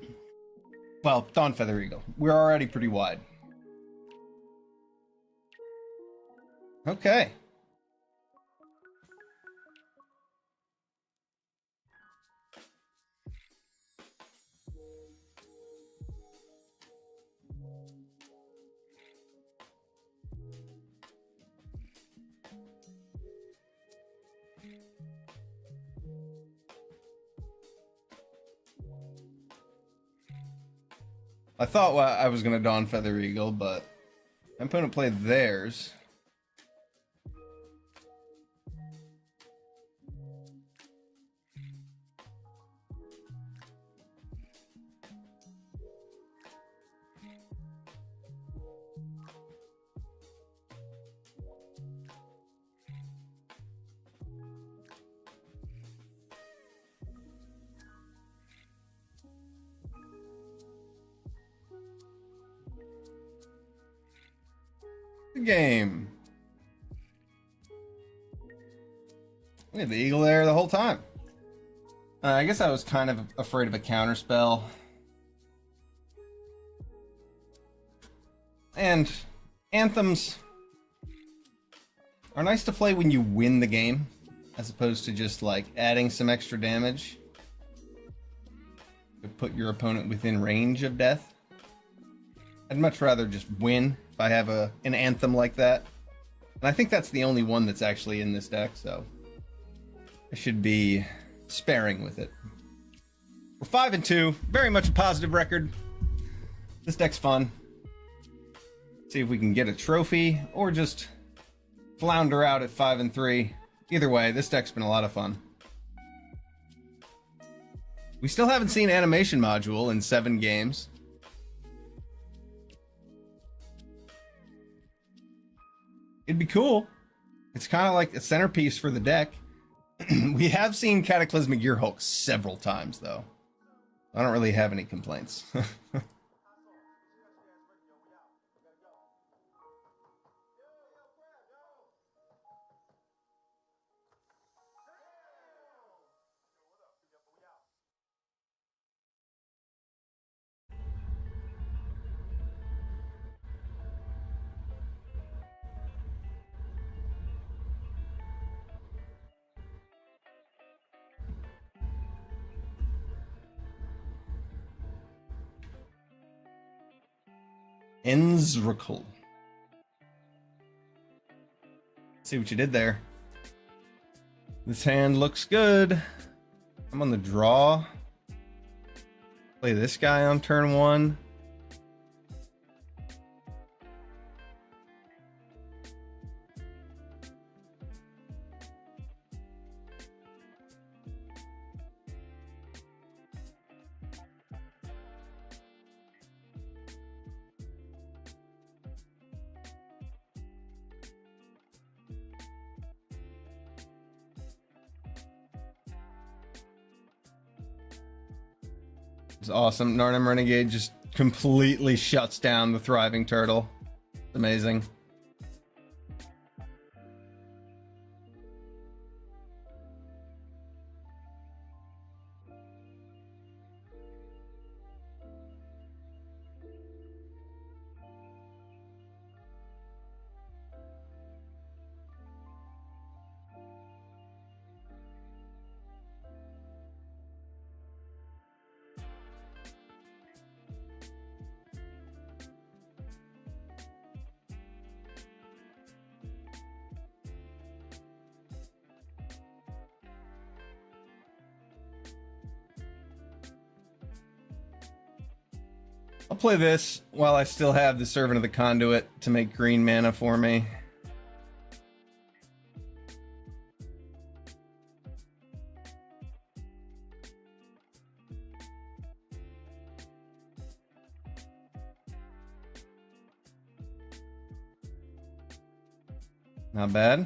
Well, Dawn Feather Eagle. We're already pretty wide. Okay. I thought I was going to Dawn Feather Eagle, but my opponent played theirs. Game. We had the eagle there the whole time. I guess I was kind of afraid of a counter spell. And anthems are nice to play when you win the game, as opposed to just like adding some extra damage to put your opponent within range of death. I'd much rather just win if I have an anthem like that. And I think that's the only one that's actually in this deck, so I should be sparing with it. We're 5-2, very much a positive record. This deck's fun. See if we can get a trophy or just flounder out at 5-3. Either way, this deck's been a lot of fun. We still haven't seen animation module in 7 games. It'd be cool. It's kind of like a centerpiece for the deck. We have seen Cataclysmic Gearhulk several times, though. I don't really have any complaints. Enzrakul. See what you did there. This hand looks good. I'm on the draw. Play this guy on turn 1. It's awesome. Narnim Renegade just completely shuts down the Thriving Turtle. It's amazing. I'll play this while I still have the Servant of the Conduit to make green mana for me. Not bad.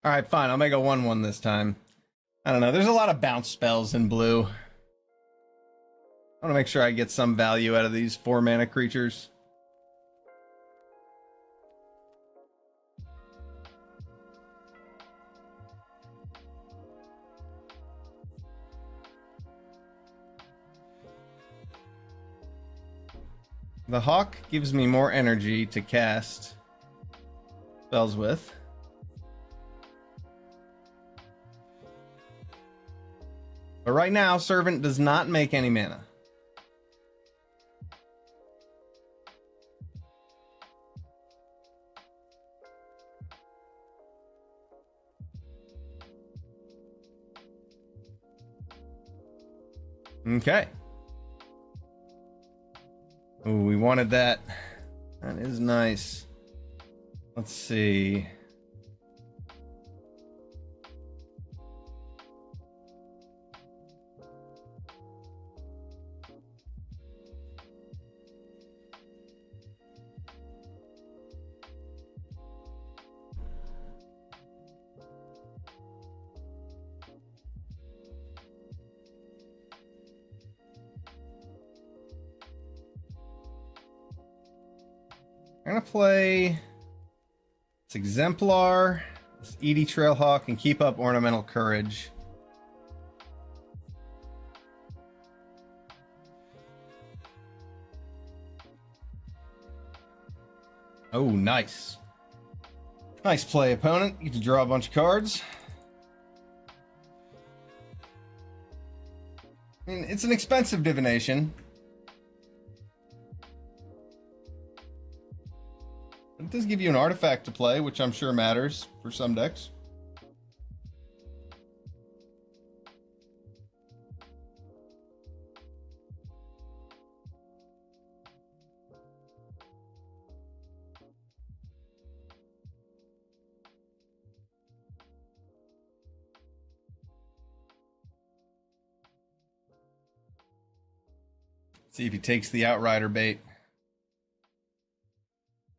All right, fine. I'll make a 1/1 this time. I don't know. There's a lot of bounce spells in blue. I want to make sure I get some value out of these 4-mana creatures. The Hawk gives me more energy to cast spells with. But right now, Servant does not make any mana. Okay. Ooh, we wanted that. That is nice. Let's see. I'm gonna play this Exemplar, this Edie Trailhawk, and keep up Ornamental Courage. Oh, nice. Nice play, opponent. You get to draw a bunch of cards. I mean, it's an expensive divination. It does give you an artifact to play, which I'm sure matters for some decks. See if he takes the Outrider bait.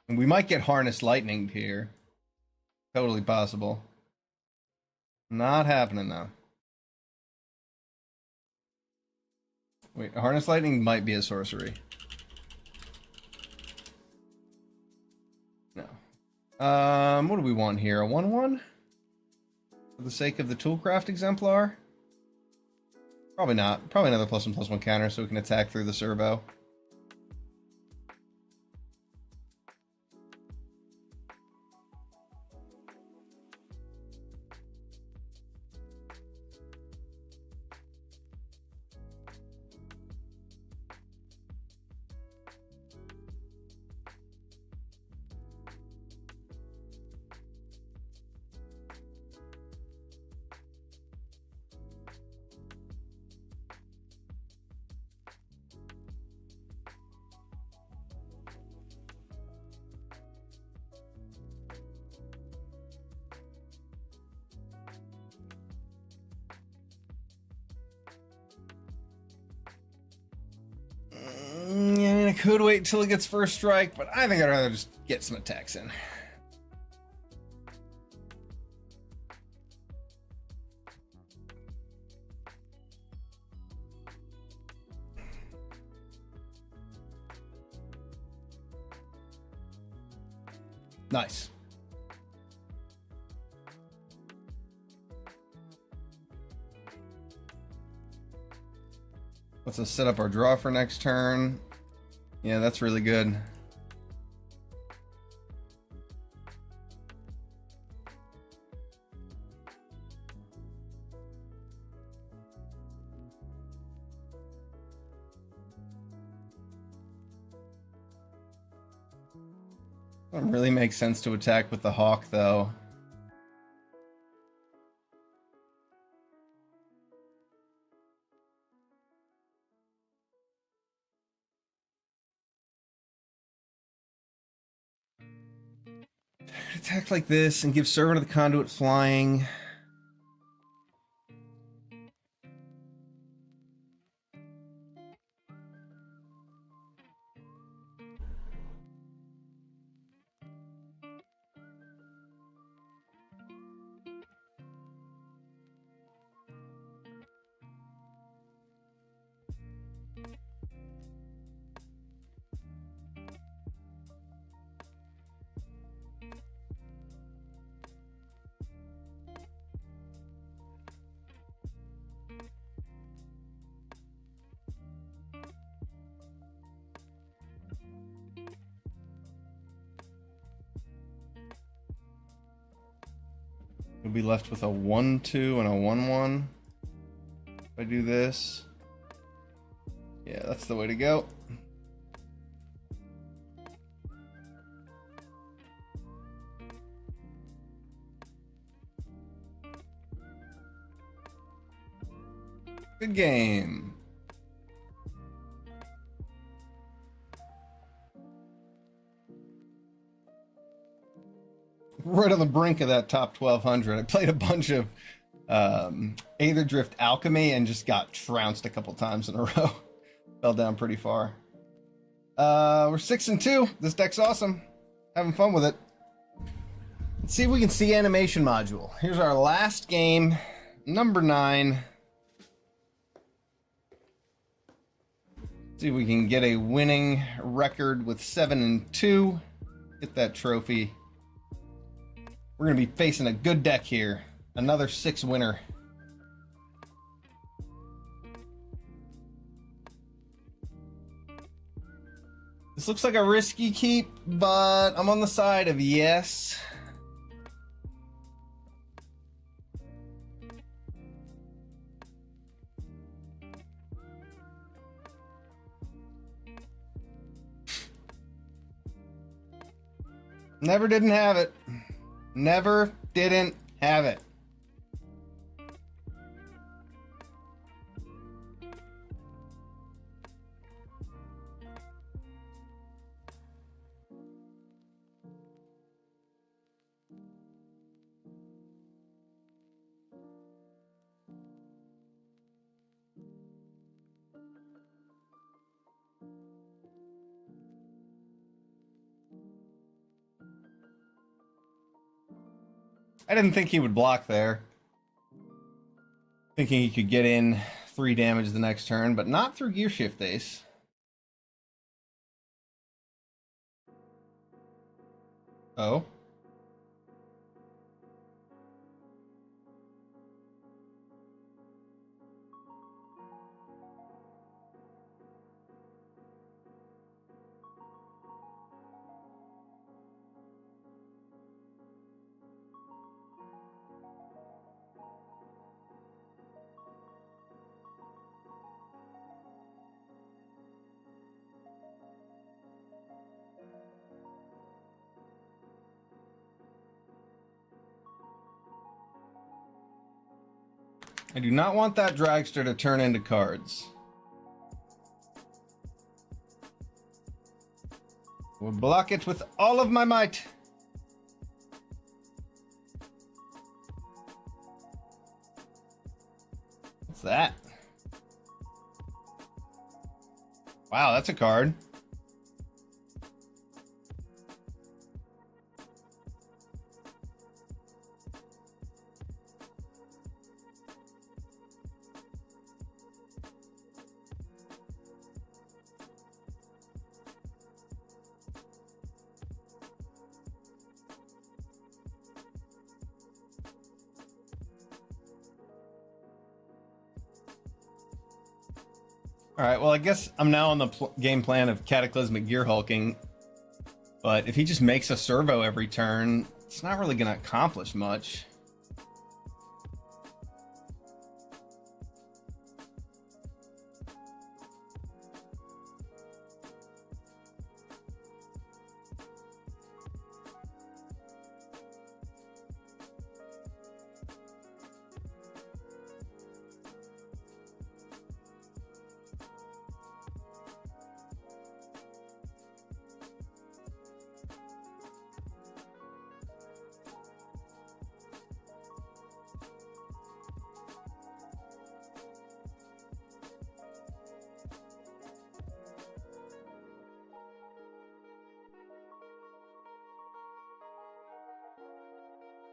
And we might get Harness Lightning here. Totally possible. Not happening though. Wait, Harness Lightning might be a sorcery. No. What do we want here? A 1/1? For the sake of the Toolcraft Exemplar? Probably not. Probably another +1/+1 counter so we can attack through the servo. Yeah, I mean, I could wait until it gets first strike, but I think I'd rather just get some attacks in. Nice. Let's set up our draw for next turn. Yeah, that's really good. It really makes sense to attack with the Hawk, though. Attack like this and give Servant of the Conduit flying. We'll be left with a 1/2 and a 1/1. If I do this. Yeah, that's the way to go. Good game. Right on the brink of that top 1200. I played a bunch of Aether Drift Alchemy and just got trounced a couple times in a row. Fell down pretty far. We're 6-2. This deck's awesome. Having fun with it. Let's see if we can see animation module. Here's our last game, number 9. See if we can get a winning record with 7-2. Get that trophy. We're going to be facing a good deck here. Another 6 winner. This looks like a risky keep, but I'm on the side of yes. Never didn't have it. Never didn't have it. I didn't think he would block there. Thinking he could get in 3 damage the next turn, but not through Gear Shift Ace. Oh. I do not want that dragster to turn into cards. We'll block it with all of my might. What's that? Wow, that's a card. Alright, well I guess I'm now on the game plan of Cataclysmic Gear Hulking, but if he just makes a servo every turn, it's not really going to accomplish much.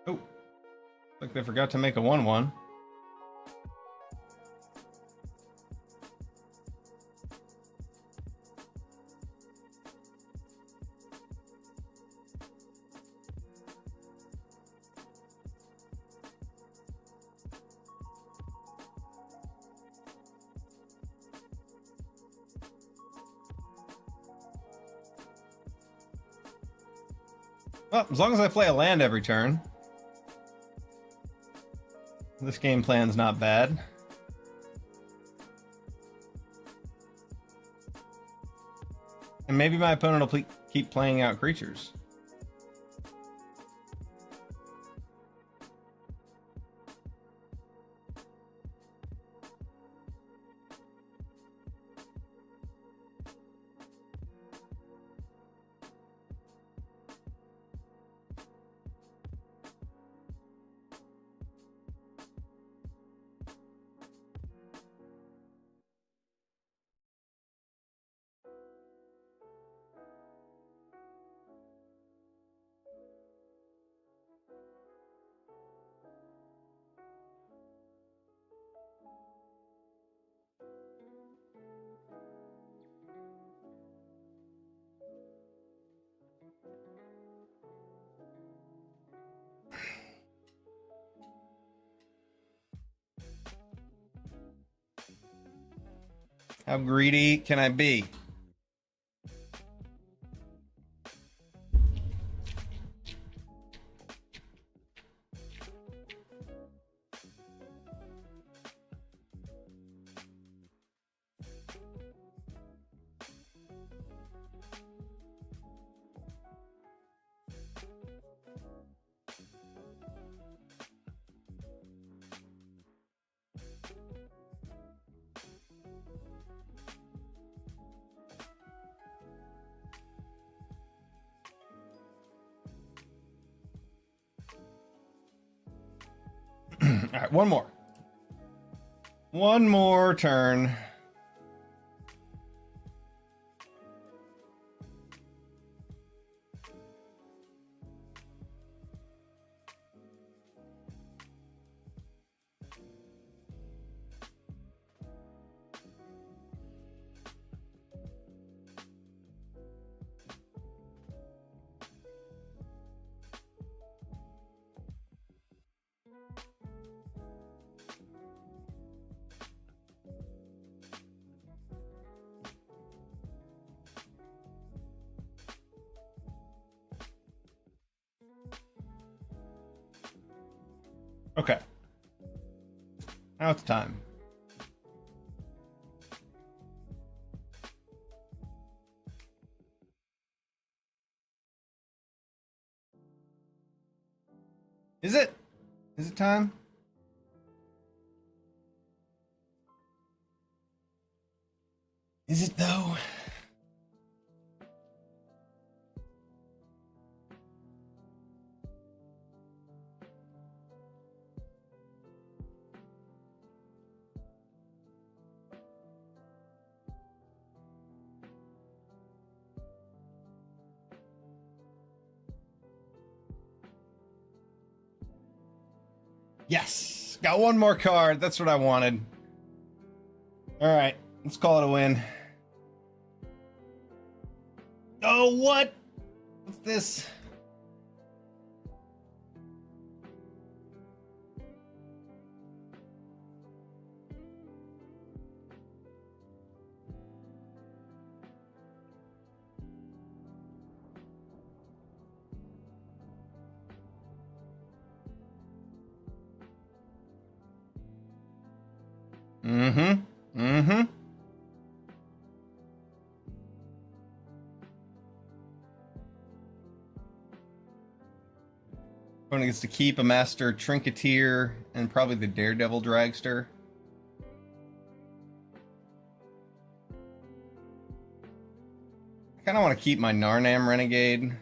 Oh, like they forgot to make a 1/1. Well, as long as I play a land every turn. This game plan's not bad. And maybe my opponent will keep playing out creatures. How greedy can I be? All right, one more. One more turn. Okay. Now it's time. Is it? Is it time? Is it though? Yes! Got one more card. That's what I wanted. Alright, let's call it a win. Oh, what? What's this? Mm-hmm. Mm-hmm. Opponent gets to keep a Master Trinketeer and probably the Daredevil Dragster. I kind of want to keep my Narnam Renegade.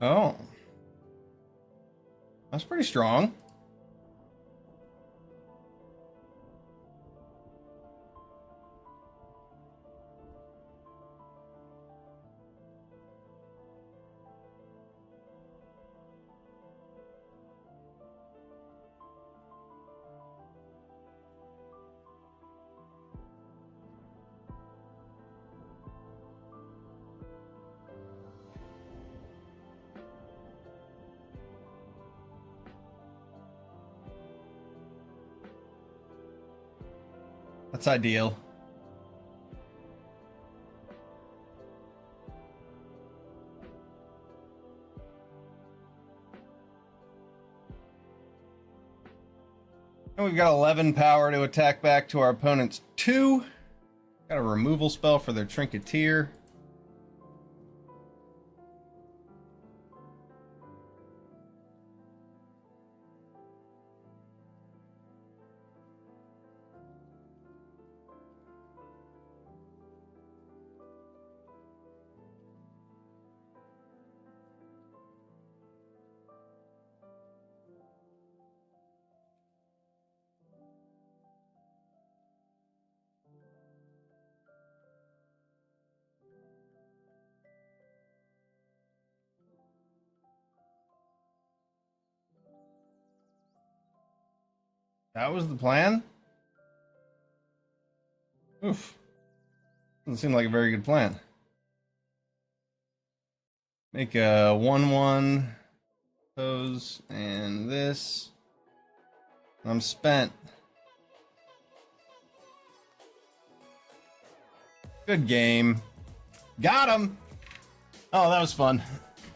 Oh. That's pretty strong. That's ideal. And we've got 11 power to attack back to our opponent's 2. Got a removal spell for their Trinketeer. That was the plan? Oof. Doesn't seem like a very good plan. Make a 1/1 pose and this. I'm spent. Good game. Got him! Oh, that was fun.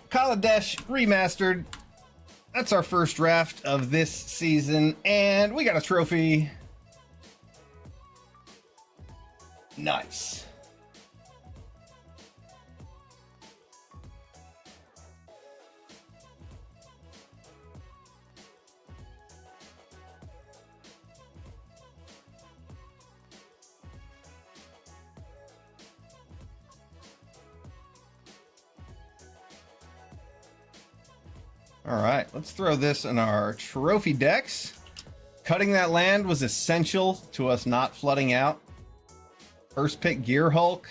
Kaladesh Remastered. That's our first draft of this season, and we got a trophy. Nice. All right, let's throw this in our trophy decks. Cutting that land was essential to us not flooding out. First pick, Gear Hulk,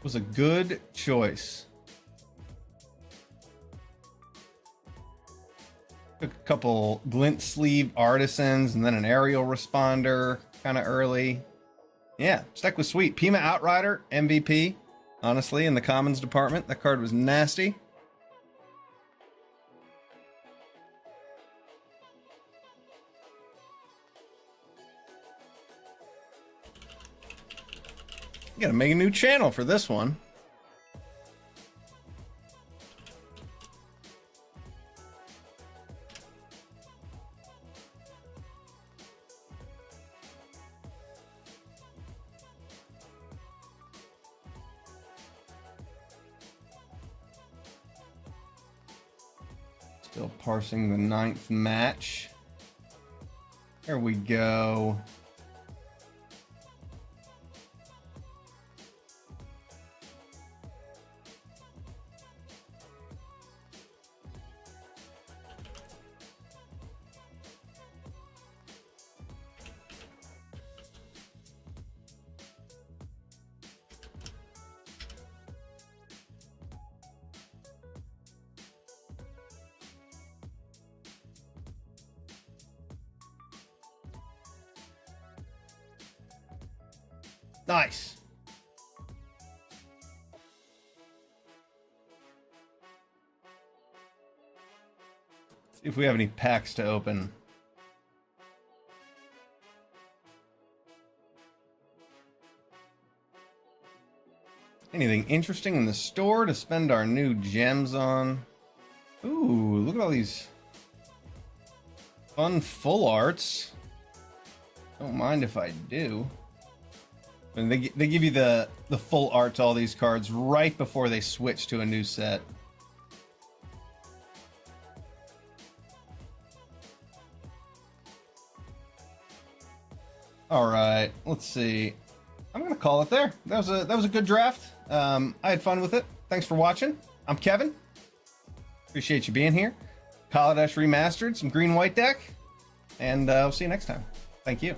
was a good choice. Took a couple glint sleeve artisans and then an aerial responder kind of early. Yeah, deck was sweet. Pima Outrider, MVP, honestly, in the commons department. That card was nasty. Gotta make a new channel for this one. Still parsing the 9th match. There we go. Nice. See if we have any packs to open. Anything interesting in the store to spend our new gems on? Ooh, look at all these fun full arts. Don't mind if I do. And they give you the full art to all these cards right before they switch to a new set. All right, let's see. I'm gonna call it there. That was a good draft. I had fun with it. Thanks for watching. I'm Kevin. Appreciate you being here. Kaladesh Remastered, some green-white deck, and we'll see you next time. Thank you.